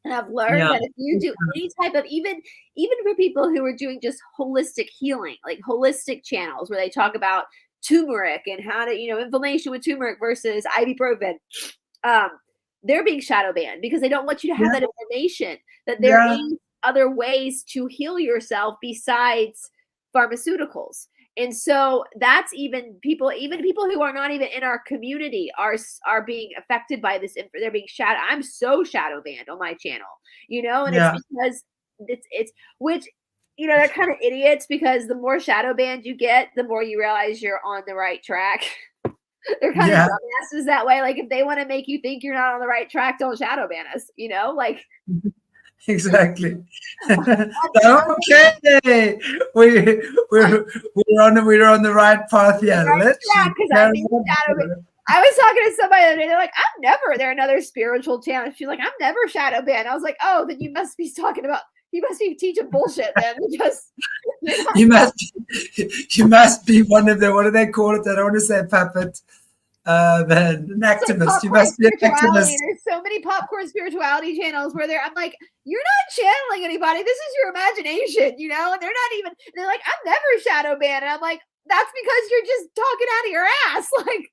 And I've learned that if you do any type of, even for people who are doing just holistic healing, like holistic channels where they talk about turmeric and how to, inflammation with turmeric versus ibuprofen, they're being shadow banned because they don't want you to have that information, that there is other ways to heal yourself besides pharmaceuticals. And so that's even people who are not even in our community are being affected by this. They're being shadow. I'm so shadow banned on my channel, and it's because it's which, they're kind of idiots, because the more shadow banned you get, the more you realize you're on the right track. They're kind of dumbasses that way. Like, if they want to make you think you're not on the right track, don't shadow ban us, like. Exactly. Okay, we're on the right path. I was talking to somebody the other day. They're like, they're another spiritual channel. She's like, I'm never shadow banned. I was like, oh, then you must be teaching bullshit then, because you must be one of the, what do they call it? I don't want to say puppet. an activist. You must be an activist. There's so many popcorn spirituality channels where I'm like, you're not channeling anybody. This is your imagination, you know? And they're like, I'm never shadow banned. And I'm like, that's because you're just talking out of your ass. Like,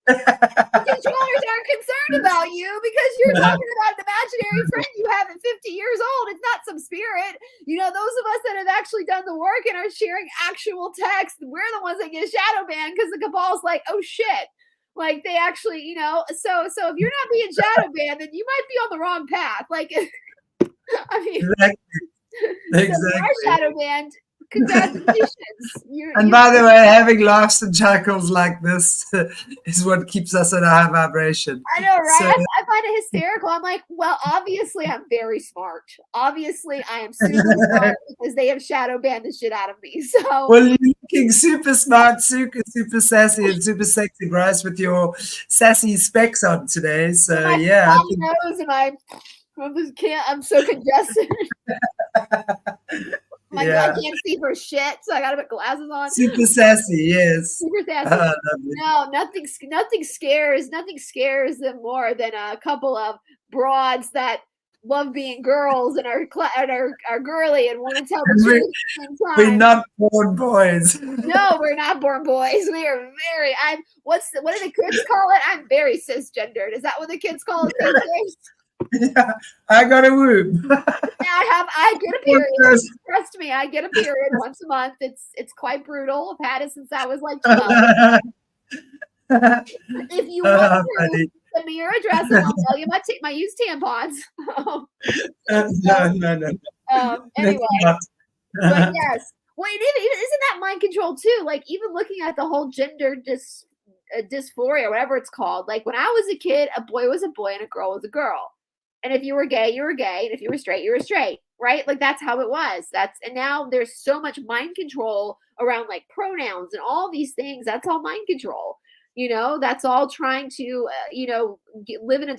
controllers aren't concerned about you because you're talking about an imaginary friend you have at 50 years old. It's not some spirit. You know, those of us that have actually done the work and are sharing actual text, we're the ones that get shadow banned because the cabal's like, oh shit. Like they actually, you know, so if you're not being shadow banned, then you might be on the wrong path. Like, I mean, exactly. So you are shadow banned. Congratulations. And by the way, having laughs and chuckles like this is what keeps us at a high vibration. I know, right? So, I find it hysterical. I'm like, well, obviously I'm very smart. Obviously I am super smart because they have shadow banned the shit out of me. So well, you're looking super smart, super sassy, and super sexy, Brice, with your sassy specs on today. So my yeah, nose and I'm so congested. I can't see for shit, so I gotta put glasses on. Super sassy, yes. Super sassy. No, nothing scares them more than a couple of broads that love being girls and are girly and want to tell the truth at the same time. We're not born boys. No, we're not born boys. We are very. What do the kids call it? I'm very cisgendered. Is that what the kids call it these days? Yeah, I got a womb. I get a period. Trust me, I get a period once a month. It's quite brutal. I've had it since I was like 12. If you want to send me your address, and I'll tell you my used tampons. No. Anyway, but yes. Well, isn't that mind control too? Like even looking at the whole gender dysphoria, whatever it's called. Like when I was a kid, a boy was a boy and a girl was a girl. And if you were gay, you were gay. And if you were straight, you were straight, right? Like that's how it was. And now there's so much mind control around like pronouns and all these things. That's all mind control. You know, that's all trying to, live in a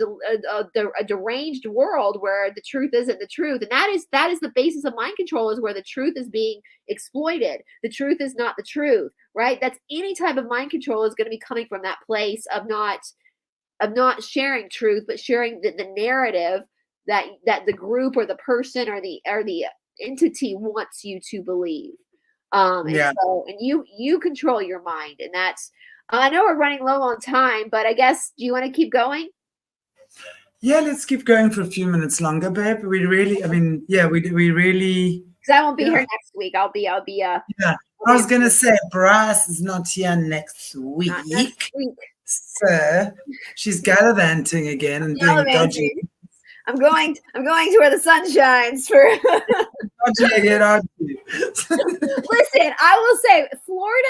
deranged world where the truth isn't the truth. And that is the basis of mind control, is where the truth is being exploited. The truth is not the truth, right? That's any type of mind control is going to be coming from that place of not sharing truth, but sharing the narrative that the group or the person or the entity wants you to believe. And you control your mind, and that's. I know we're running low on time, but I guess, do you want to keep going? Yeah, let's keep going for a few minutes longer, babe. We really. Because I won't be here next week. I'll be. Yeah, I was gonna say Brice is not here next week. Not next week. So she's gallivanting again and doing dodgy. I'm going to where the sun shines for dodgy again, aren't you? Listen, I will say Florida,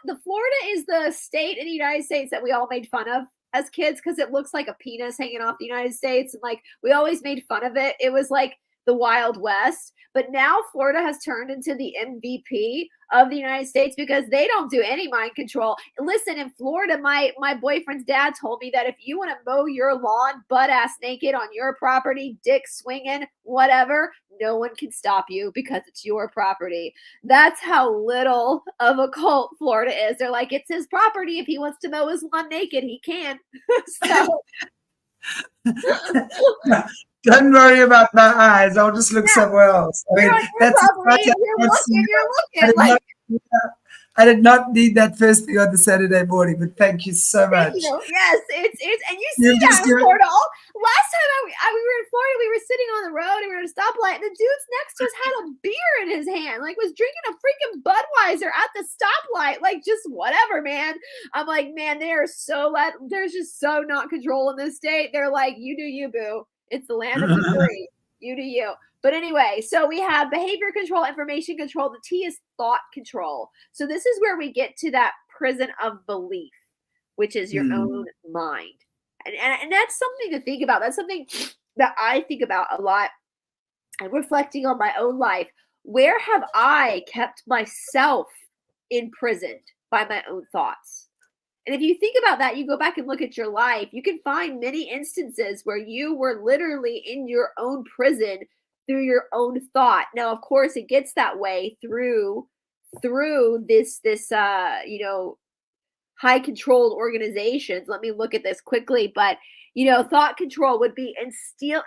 the Florida is the state in the United States that we all made fun of as kids because it looks like a penis hanging off the United States. And like we always made fun of it. It was like the Wild West. But now Florida has turned into the MVP of the United States because they don't do any mind control. Listen, in Florida, my boyfriend's dad told me that if you want to mow your lawn butt-ass naked on your property, dick swinging, whatever, no one can stop you because it's your property. That's how little of a cult Florida is. They're like, it's his property. If he wants to mow his lawn naked, he can. So... Don't worry about my eyes. I'll just look somewhere else. I mean, I did not need that first thing on the Saturday morning, but thank you so much. Yes, it's and you see that in Florida. Last time we were in Florida, we were sitting on the road and we were at a stoplight, and the dudes next to us had a beer in his hand, like was drinking a freaking Budweiser at the stoplight, like just whatever, man. I'm like, man, there's just so not control in this state. They're like, you do you, boo. It's the land of the free. You do you. But anyway, so we have behavior control, information control. The T is thought control. So this is where we get to that prison of belief, which is your own mind. And that's something to think about. That's something that I think about a lot and reflecting on my own life. Where have I kept myself imprisoned by my own thoughts? And if you think about that, you go back and look at your life, you can find many instances where you were literally in your own prison through your own thought. Now, of course, it gets that way through this high controlled organizations. Let me look at this quickly. But, thought control would be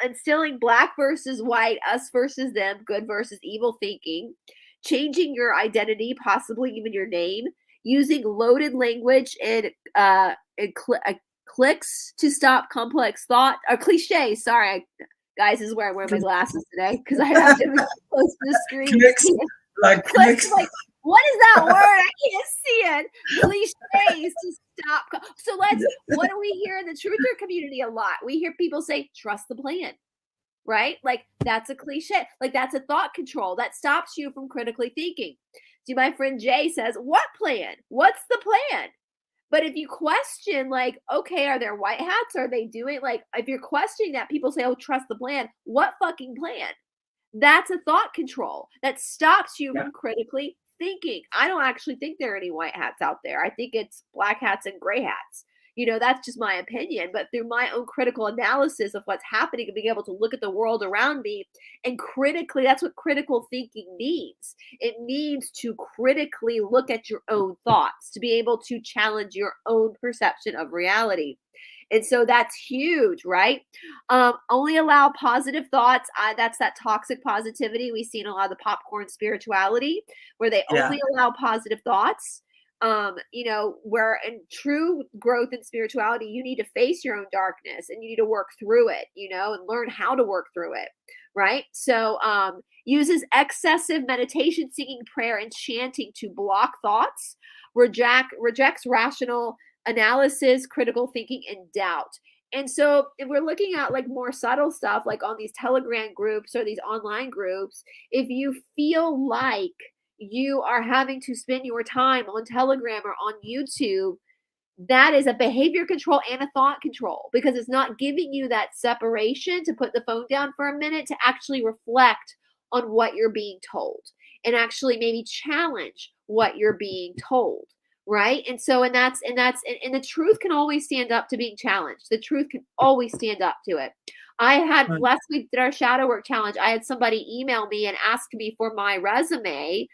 instilling black versus white, us versus them, good versus evil thinking, changing your identity, possibly even your name, using loaded language and clicks to stop complex thought, or cliches. Sorry, guys, this is where I wear my glasses today because I have to be close to the screen. Clicks, like Clicks, clicks. like, what is that word? I can't see it. Cliches to stop. So what do we hear in the truther community a lot? We hear people say, trust the plan, right? Like, that's a cliche. Like, that's a thought control that stops you from critically thinking. See, my friend Jay says, what plan? What's the plan? But if you question, like, okay, are there white hats? Are they doing, like, if you're questioning that, people say, oh, trust the plan. What fucking plan? That's a thought control that stops you from critically thinking. I don't actually think there are any white hats out there. I think it's black hats and gray hats. That's just my opinion. But through my own critical analysis of what's happening and being able to look at the world around me and critically, that's what critical thinking means. It means to critically look at your own thoughts, to be able to challenge your own perception of reality. And so that's huge, right? Only allow positive thoughts. That's that toxic positivity we see in a lot of the popcorn spirituality, where they only allow positive thoughts. Where in true growth in spirituality, you need to face your own darkness and you need to work through it, and learn how to work through it, right? So uses excessive meditation, singing, prayer, and chanting to block thoughts, rejects rational analysis, critical thinking, and doubt. And so if we're looking at like more subtle stuff, like on these Telegram groups or these online groups, if you feel like you are having to spend your time on Telegram or on YouTube, that is a behavior control and a thought control, because it's not giving you that separation to put the phone down for a minute to actually reflect on what you're being told and actually maybe challenge what you're being told. Right. And so, and the truth can always stand up to being challenged. The truth can always stand up to it. I had last week did our shadow work challenge. I had somebody email me and ask me for my resume,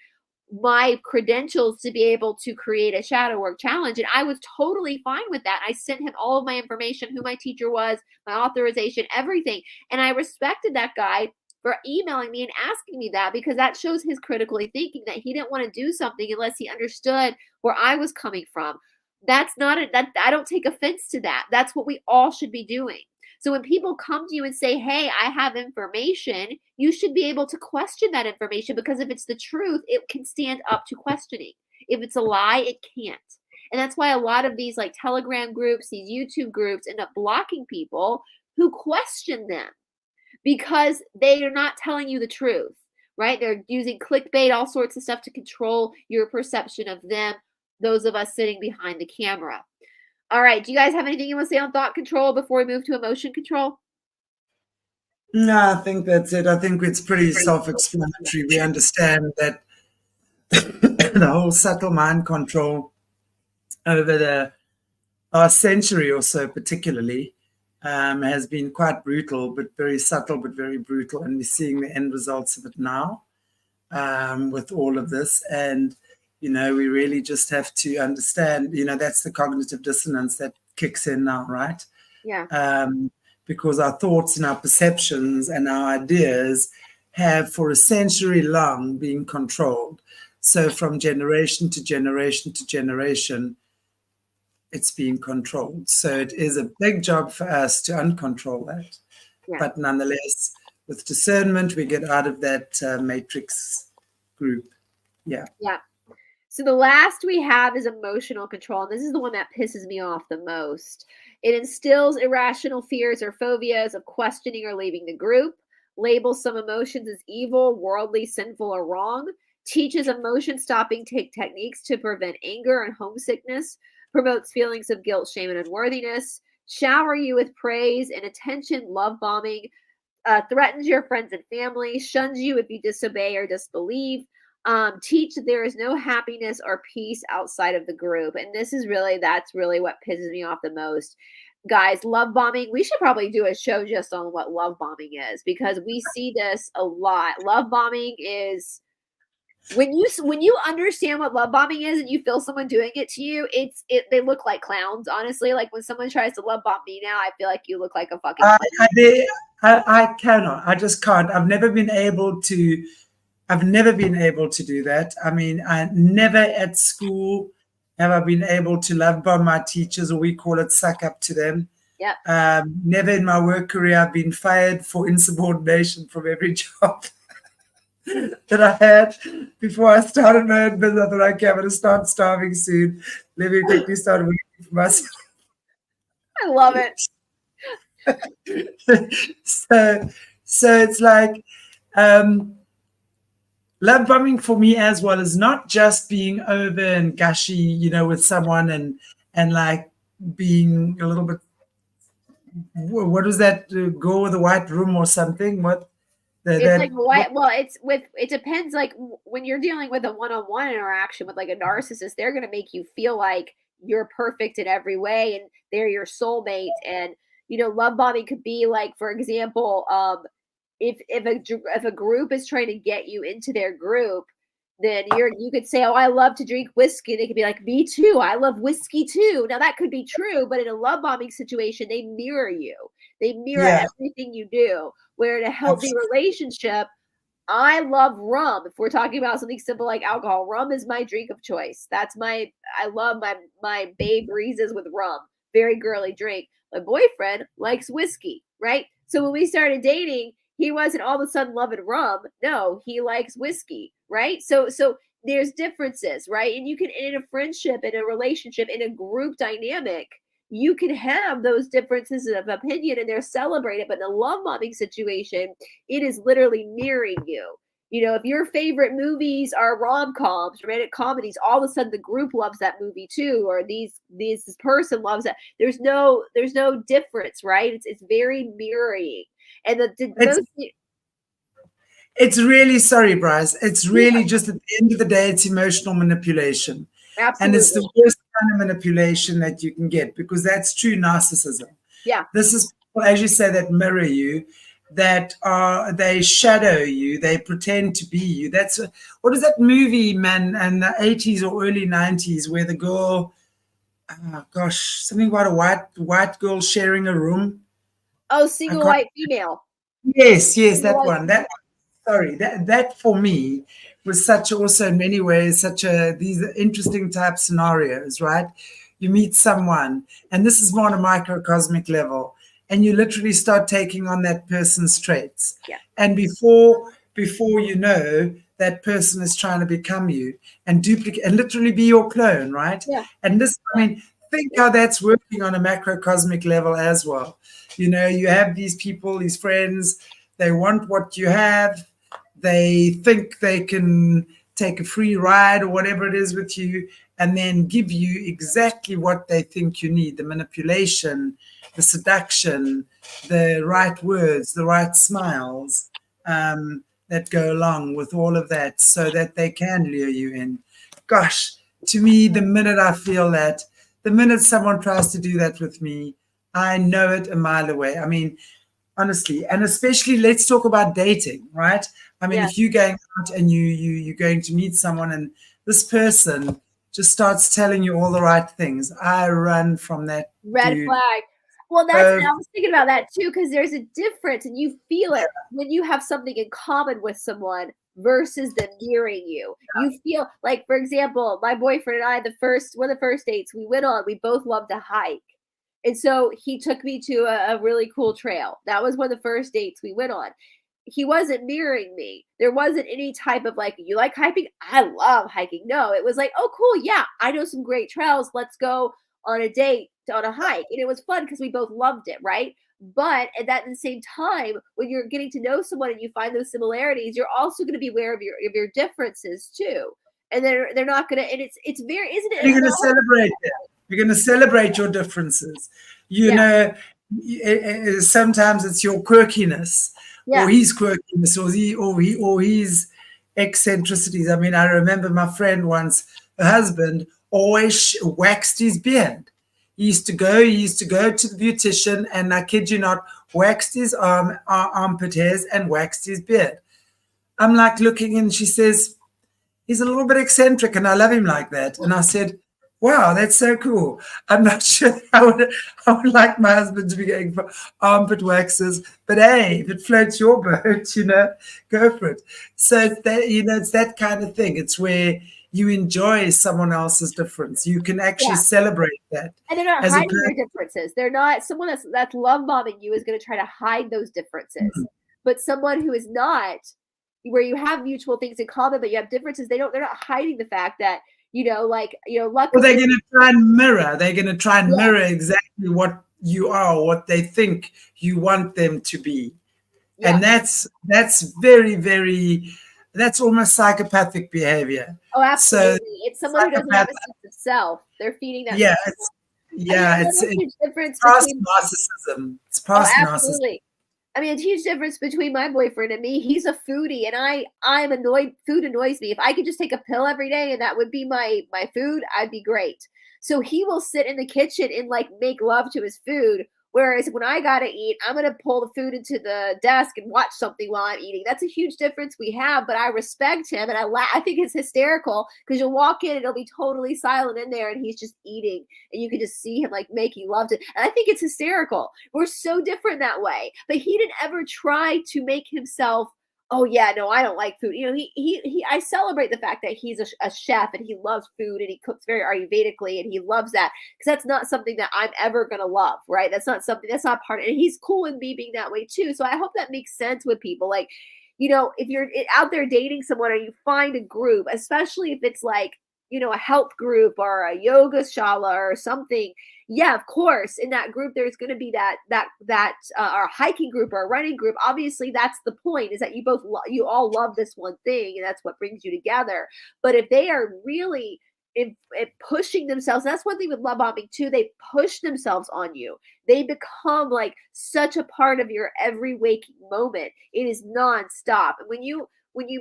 my credentials to be able to create a shadow work challenge. And I was totally fine with that. I sent him all of my information, who my teacher was, my authorization, everything. And I respected that guy for emailing me and asking me that, because that shows his critically thinking, that he didn't want to do something unless he understood where I was coming from. That's not that I don't take offense to that. That's what we all should be doing. So when people come to you and say, hey, I have information, you should be able to question that information, because if it's the truth, it can stand up to questioning. If it's a lie, it can't. And that's why a lot of these like Telegram groups, these YouTube groups end up blocking people who question them, because they are not telling you the truth, right? They're using clickbait, all sorts of stuff to control your perception of them, those of us sitting behind the camera. All right. Do you guys have anything you want to say on thought control before we move to emotion control? No, I think that's it. I think it's pretty self-explanatory. We understand that the whole subtle mind control over the last century or so particularly has been quite brutal, but very subtle, but very brutal. And we're seeing the end results of it now with all of this. And, we really just have to understand, that's the cognitive dissonance that kicks in now, right? Yeah. Because our thoughts and our perceptions and our ideas have for a century long been controlled. So from generation to generation to generation, it's being controlled. So it is a big job for us to uncontrol that. Yeah. But nonetheless, with discernment, we get out of that matrix group. Yeah. Yeah. So the last we have is emotional control. And this is the one that pisses me off the most. It instills irrational fears or phobias of questioning or leaving the group, labels some emotions as evil, worldly, sinful, or wrong, teaches emotion stopping techniques to prevent anger and homesickness, promotes feelings of guilt, shame, and unworthiness, shower you with praise and attention, love bombing, threatens your friends and family, shuns you if you disobey or disbelieve, teach that there is no happiness or peace outside of the group. And that's really what pisses me off the most. Guys, love bombing. We should probably do a show just on what love bombing is, because we see this a lot. Love bombing is When you understand what love bombing is and you feel someone doing it to you, they look like clowns, honestly. Like when someone tries to love bomb me now, I feel like you look like a fucking clown. I cannot. I just can't. I've never been able to do that. I mean, I never at school have I been able to love bomb my teachers, or we call it suck up to them. Yeah. Never in my work career I've been fired for insubordination from every job that I had before I started my own business. I thought, okay, I'm going to start starving soon. Let me quickly start working for myself. I love it. So it's like love bombing for me as well is not just being over and gushy, you know, with someone and like being a little bit, what was that, go with the white room or something? What? It's like white. Well, it depends. Like when you're dealing with a one-on-one interaction with like a narcissist, they're going to make you feel like you're perfect in every way and they're your soulmate. And love bombing could be like, for example, if a group is trying to get you into their group, then you could say, oh, I love to drink whiskey. They could be like, me too. I love whiskey too. Now that could be true, but in a love bombing situation, they mirror you. They mirror everything you do. Where in a healthy relationship, I love rum. If we're talking about something simple like alcohol, rum is my drink of choice. I love my Babe Breezes with rum. Very girly drink. My boyfriend likes whiskey, right? So when we started dating, he wasn't all of a sudden loving rum. No, he likes whiskey, right? So there's differences, right? And you can, in a friendship, in a relationship, in a group dynamic, you can have those differences of opinion and they're celebrated. But in a love bombing situation, it is literally mirroring you. If your favorite movies are rom-coms, romantic comedies, all of a sudden the group loves that movie too, or this person loves that. There's no difference, right? It's very mirroring. And it's really, sorry, Brice, it's really just at the end of the day, it's emotional manipulation. Absolutely. And it's the worst kind of manipulation that you can get, because that's true narcissism. Yeah. This is people, as you say, that mirror you, that they shadow you, they pretend to be you. That's what is that movie, man, in the 80s or early 90s, where the girl, something about a white girl sharing a room. Oh, Single White Female. Yes, that one. Sorry, that for me was such, also in many ways, these interesting type scenarios, right? You meet someone, and this is more on a microcosmic level, and you literally start taking on that person's traits. Yeah. And before you know, that person is trying to become you and duplicate and literally be your clone, right? Yeah. And this, I mean, think how that's working on a macrocosmic level as well. You have these people, these friends, they want what you have. They think they can take a free ride or whatever it is with you, and then give you exactly what they think you need: the manipulation, the seduction, the right words, the right smiles that go along with all of that, so that they can lure you in. Gosh, to me, the minute someone tries to do that with me, I know it a mile away. I mean, honestly, and especially, let's talk about dating, right? I mean, if you're going out and you're going to meet someone and this person just starts telling you all the right things, I run from that. Red flag. Well, I was thinking about that too, because there's a difference, and you feel it when you have something in common with someone versus them mirroring you. You feel like, for example, my boyfriend and I, one of the first dates we went on, we both love to hike. And so he took me to a really cool trail. That was one of the first dates we went on. He wasn't mirroring me. There wasn't any type of like, you like hiking? I love hiking. No, it was like, oh, cool. Yeah, I know some great trails. Let's go on a date, on a hike. And it was fun because we both loved it, right? But at the same time, when you're getting to know someone and you find those similarities, you're also going to be aware of your differences too. And they're not going to, and it's very, isn't it? You're going to celebrate them. You're going to celebrate your differences. Sometimes it's your quirkiness, or his quirkiness, or his eccentricities. I mean, I remember my friend once, her husband always waxed his beard. He used to go to the beautician, and I kid you not, waxed his armpit hairs and waxed his beard. I'm like looking, and she says, he's a little bit eccentric and I love him like that. And I said, wow, that's so cool. I'm not sure I would like my husband to be going for armpit waxes, but hey, if it floats your boat, go for it. So it's that, it's that kind of thing. It's where you enjoy someone else's difference. You can actually celebrate that. And they're not hiding their differences. They're not someone that's love bombing you is going to try to hide those differences. Mm-hmm. But someone who is not, where you have mutual things in common, but you have differences, they're not hiding the fact that, luckily. Well, they're going to try and mirror. They're going to try and mirror exactly what you are, what they think you want them to be. Yeah. And that's very, very, that's almost psychopathic behavior. Oh, absolutely. So it's someone who doesn't have a sense of self. They're feeding that. Yeah. It's past narcissism. It's past narcissism. I mean, a huge difference between my boyfriend and me. He's a foodie, and I'm annoyed. Food annoys me. If I could just take a pill every day and that would be my food, I'd be great. So he will sit in the kitchen and make love to his food. Whereas when I gotta eat, I'm gonna pull the food into the desk and watch something while I'm eating. That's a huge difference we have, but I respect him, and I think it's hysterical because you'll walk in and it'll be totally silent in there, and he's just eating, and you can just see him making love to. And I think it's hysterical. We're so different that way. But he didn't ever try to make himself, oh yeah, no, I don't like food. I celebrate the fact that he's a chef and he loves food and he cooks very Ayurvedically and he loves that, because that's not something that I'm ever going to love, right? That's not part of it. And he's cool in me being that way too. So I hope that makes sense with people. If you're out there dating someone or you find a group, especially if it's a health group or a yoga shala or something. Yeah, of course. In that group, there's going to be that or a hiking group or a running group. Obviously, that's the point, is that you all love this one thing, and that's what brings you together. But if they are really pushing themselves, that's one thing with love bombing too. They push themselves on you. They become such a part of your every waking moment. It is nonstop. And when you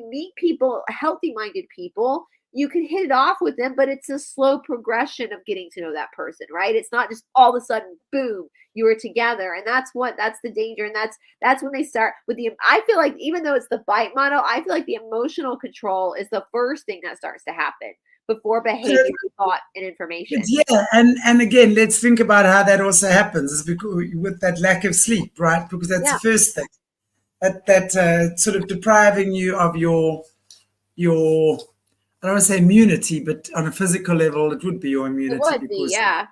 meet people, healthy-minded people, you can hit it off with them, but it's a slow progression of getting to know that person, right? It's not just all of a sudden, boom, you were together. And that's the danger. And that's when they start with I feel like, even though it's the bite model, I feel like the emotional control is the first thing that starts to happen before behavior, thought, and information. Yeah. And again, let's think about how that also happens. It's because with that lack of sleep, right? Because that's the first thing. That sort of depriving you of your I don't want to say immunity, but on a physical level, it would be your immunity. It would be, yeah.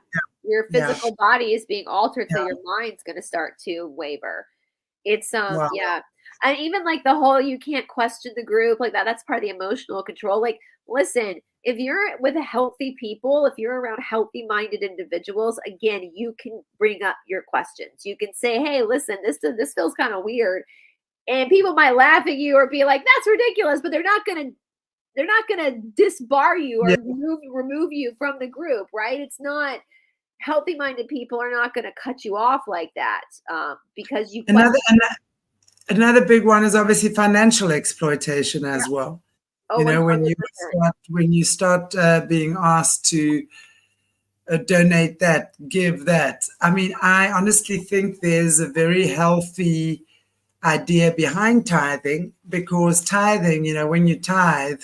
Your physical body is being altered, so your mind's going to start to waver. It's, yeah. And even the whole, you can't question the group that's part of the emotional control. Listen, if you're with healthy people, if you're around healthy-minded individuals, again, you can bring up your questions. You can say, hey, listen, this feels kind of weird. And people might laugh at you or be like, that's ridiculous, but they're not going to disbar you or remove you from the group, right? It's not, healthy-minded people are not going to cut you off like that because you. Another big one is obviously financial exploitation as well. Oh, when you start being asked to donate that, give that. I mean, I honestly think there's a very healthy idea behind tithing, because tithing, when you tithe,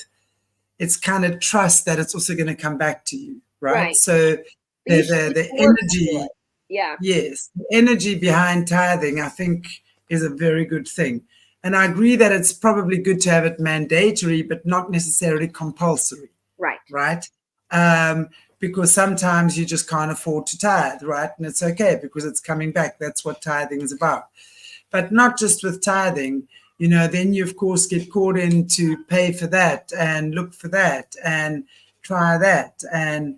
it's kind of trust that it's also going to come back to you, right? So the energy, yes, the energy behind tithing, I think, is a very good thing. And I agree that it's probably good to have it mandatory, but not necessarily compulsory. Right. Because sometimes you just can't afford to tithe, right? And it's okay because it's coming back. That's what tithing is about. But not just with tithing. Then you, of course, get caught in to pay for that and look for that and try that. And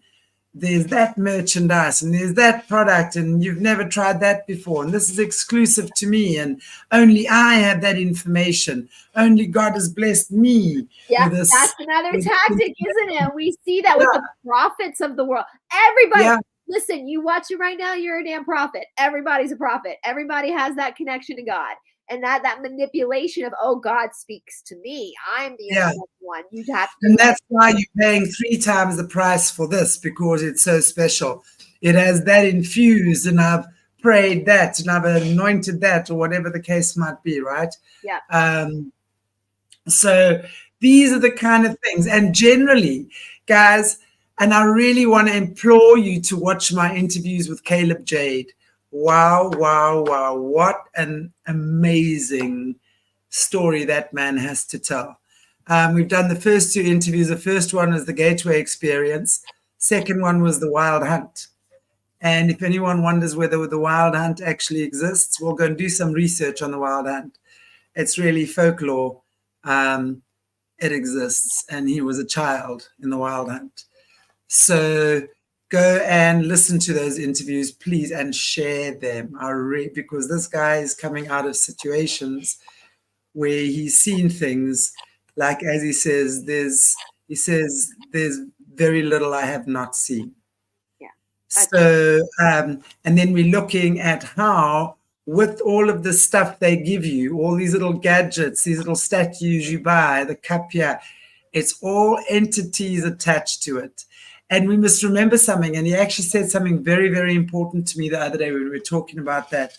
there's that merchandise and there's that product and you've never tried that before. And this is exclusive to me. And only I have that information. Only God has blessed me. Yeah, that's another tactic, isn't it? We see that with the prophets of the world. Everybody, listen, you watch it right now, you're a damn prophet. Everybody's a prophet. Everybody has that connection to God. And that manipulation of, oh, God speaks to me. I'm the one. You have to. And that's why you're paying 3 times the price for this, because it's so special. It has that infused, and I've prayed that, and I've anointed that, or whatever the case might be, right? Yeah. So These are the kind of things. And generally, guys, and I really want to implore you to watch my interviews with Caleb Jade. Wow, wow, wow. What an amazing story that man has to tell. We've done the first 2 interviews. The first one is the Gateway Experience. Second one was the Wild Hunt. And if anyone wonders whether the Wild Hunt actually exists, we'll go and do some research on the Wild Hunt. It's really folklore. It exists, and he was a child in the Wild Hunt. So go and listen to those interviews, please, and share them. Because this guy is coming out of situations where he's seen things, like, as he says, there's very little I have not seen. Yeah. So, and then we're looking at how, with all of the stuff they give you, all these little gadgets, these little statues you buy, the cup here, it's all entities attached to it. And we must remember something. And he actually said something very, very important to me the other day when we were talking about that.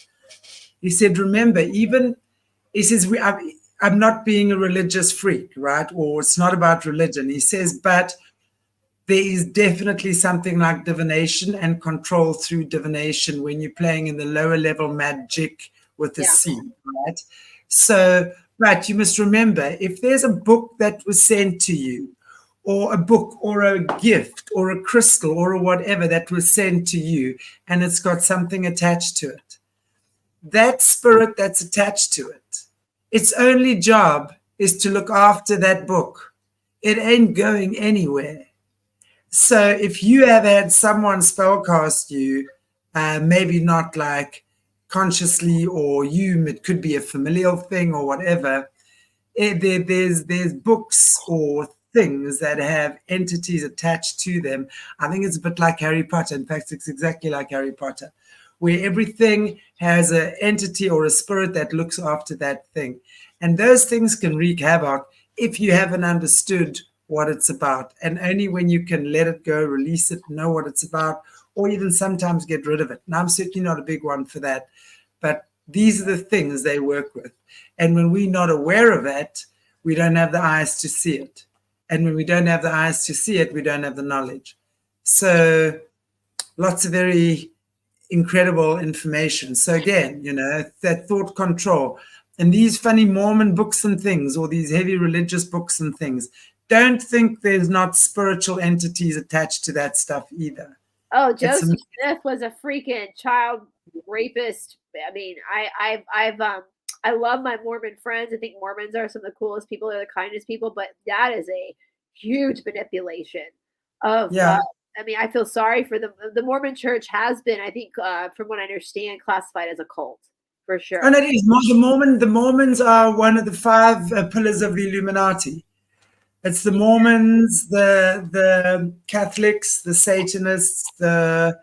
He said, remember, he says, I'm not being a religious freak, right? Or it's not about religion. He says, but there is definitely something like divination and control through divination when you're playing in the lower level magic with the sea, right? So, but you must remember, if there's a book that was sent to you, or a book or a gift or a crystal or whatever that was sent to you, and it's got something attached to it, that spirit that's attached to it, its only job is to look after that book. It ain't going anywhere. So if you have had someone spellcast you, maybe not like consciously, or it could be a familial thing or whatever, there's books or things that have entities attached to them. I think it's a bit like Harry Potter. In fact, it's exactly like Harry Potter, where everything has an entity or a spirit that looks after that thing. And those things can wreak havoc if you haven't understood what it's about. And only when you can let it go, release it, know what it's about, or even sometimes get rid of it. And I'm certainly not a big one for that. But these are the things they work with. And when we're not aware of it, we don't have the eyes to see it. And when we don't have the eyes to see it, we don't have the knowledge. So lots of very incredible information. So again, that thought control. And these funny Mormon books and things, or these heavy religious books and things, don't think there's not spiritual entities attached to that stuff either. Oh, Joseph Smith was a freaking child rapist. I mean, I love my Mormon friends. I think Mormons are some of the coolest people. They're the kindest people, but that is a huge manipulation of. Yeah. I mean, I feel sorry for them. The Mormon Church has been, I think, from what I understand, classified as a cult for sure. And it is. The Mormons are one of the 5 pillars of the Illuminati. It's the Mormons, the Catholics, the Satanists, the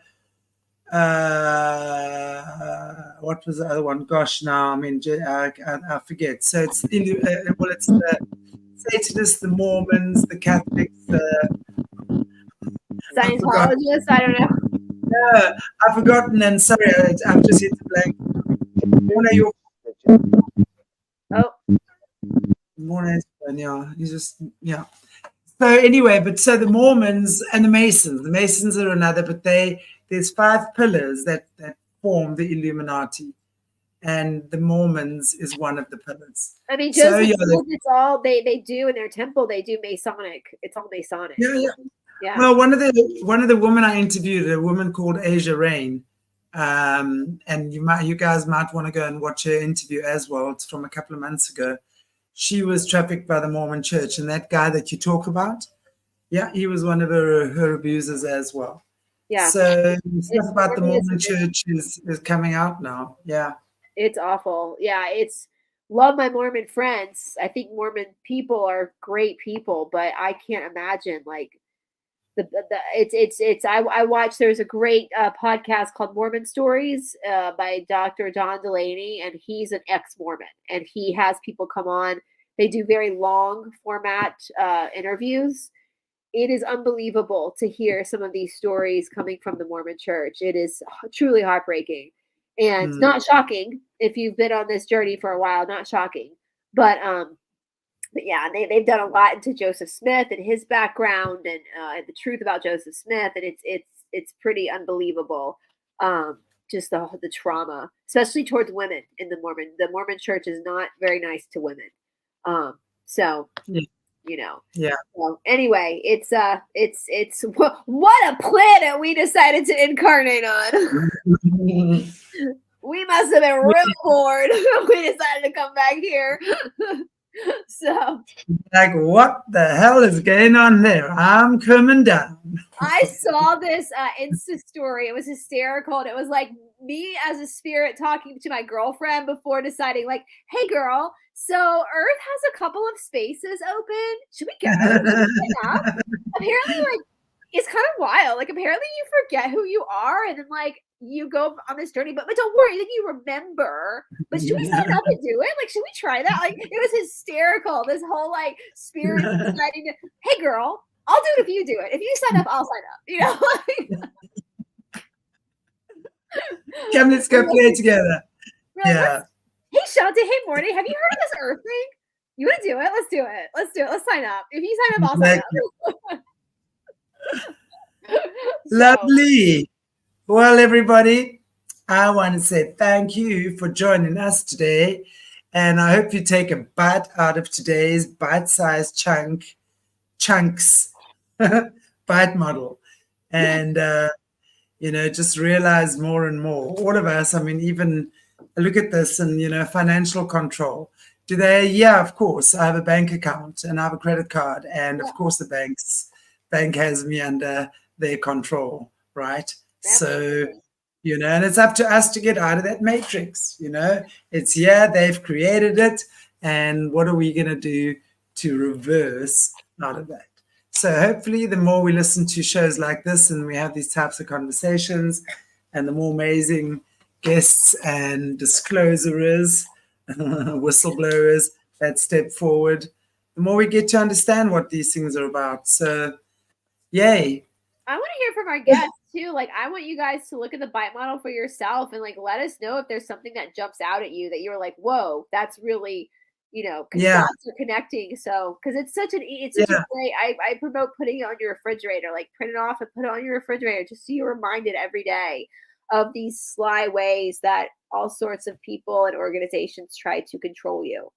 what was the other one? Gosh, now I forget. So it's it's the Satanists, the Mormons, the Catholics, Scientologists. I don't know. Yeah, I've forgotten. And sorry, I've just hit the blank. Yeah. So anyway, so the Mormons and the Masons are another, but there's 5 pillars that form the Illuminati, and the Mormons is one of the pillars. I mean, it's all they do in their temple. They do Masonic. It's all Masonic. Yeah. Well, one of the women I interviewed, a woman called Asia Rain, and you guys might want to go and watch her interview as well. It's from a couple of months ago. She was trafficked by the Mormon Church, and that guy that you talk about, he was one of her abusers as well. Yeah. So stuff about the Mormon Church is coming out now. Yeah. It's awful. Yeah. Love my Mormon friends. I think Mormon people are great people, but I can't imagine I watched, there's a great podcast called Mormon Stories by Dr. Don Delaney, and he's an ex-Mormon, and he has people come on. They do very long format interviews. It is unbelievable to hear some of these stories coming from the Mormon Church. It is truly heartbreaking and not shocking if you've been on this journey for a while, not shocking, but But yeah, they've done a lot into Joseph Smith and his background and the truth about Joseph Smith, and it's pretty unbelievable. Just the trauma, especially towards women in the Mormon church is not very nice to women. So Yeah. you know, Yeah. well, anyway, it's what a planet we decided to incarnate on. We must have been real bored. We decided to come back here. So like, what the hell is going on there? I'm coming down. I saw this Insta story. It was hysterical. And it was like me as a spirit talking to my girlfriend before deciding, like, hey, girl, so Earth has a couple of spaces open. Should we go? Apparently, like, it's kind of wild. Like, apparently you forget who you are and then, like, you go on this journey, but don't worry, then you remember. But should we sign up and do it? Like, should we try that? Like, it was hysterical. This whole, like, spirit deciding to, hey, girl, I'll do it if you do it. If you sign up, I'll sign up. You know? Come, let's go play together. Like, yeah. Hey, Shante. Hey, Morty. Have you heard of this Earth thing? You want to do it? Let's do it. Let's do it. Let's sign up. If you sign up, I'll sign up. Lovely. Well, everybody, I want to say thank you for joining us today. And I hope you take a bite out of today's bite-sized chunks bite model. And, just realize more and more. All of us, I mean, even look at this and, financial control. Do they? Yeah, of course. I have a bank account and I have a credit card. And, of course, the bank has me under their control, right? So, and it's up to us to get out of that matrix, It's they've created it. And what are we going to do to reverse out of that? So hopefully the more we listen to shows like this and we have these types of conversations and the more amazing guests and disclosures, whistleblowers that step forward, the more we get to understand what these things are about. So, yay. I want to hear from our guests too. Like, I want you guys to look at the bite model for yourself and, like, let us know if there's something that jumps out at you that you're like, whoa, that's really, dots are connecting. So, because it's such a great, I promote putting it on your refrigerator, like print it off and put it on your refrigerator just so you're reminded every day of these sly ways that all sorts of people and organizations try to control you.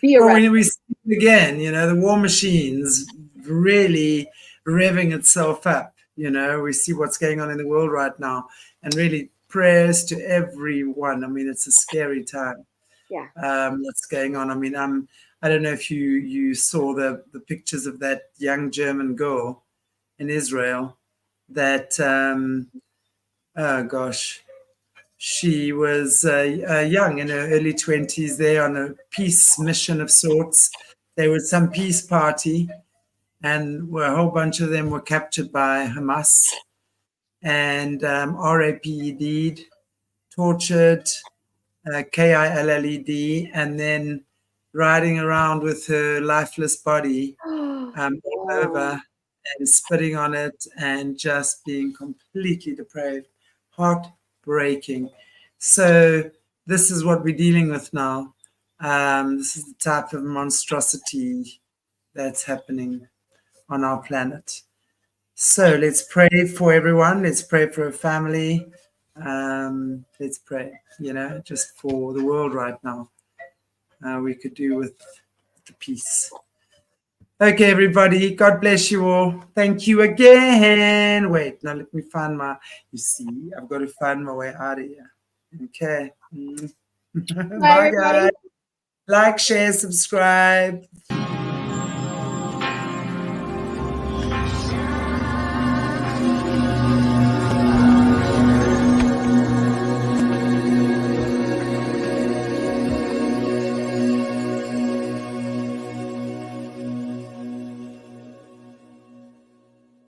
When we see it again, the war machine's really revving itself up. We see what's going on in the world right now, and really prayers to everyone. I mean, it's a scary time. Yeah. What's going on? I mean, I don't know if you saw the pictures of that young German girl in Israel that, oh gosh, she was young, in her early 20s, there on a peace mission of sorts. There was some peace party, and a whole bunch of them were captured by Hamas and RAPED, tortured, KILLED, and then riding around with her lifeless body all over and spitting on it and just being completely depraved, heartbreaking. So this is what we're dealing with now. This is the type of monstrosity that's happening on our planet. So let's pray for everyone. Let's pray for a family. Let's pray, just for the world right now. We could do with the peace. Okay, everybody. God bless you all. Thank you again. Wait, now let me find I've got to find my way out of here. Okay. Bye, guys. Like, share, subscribe.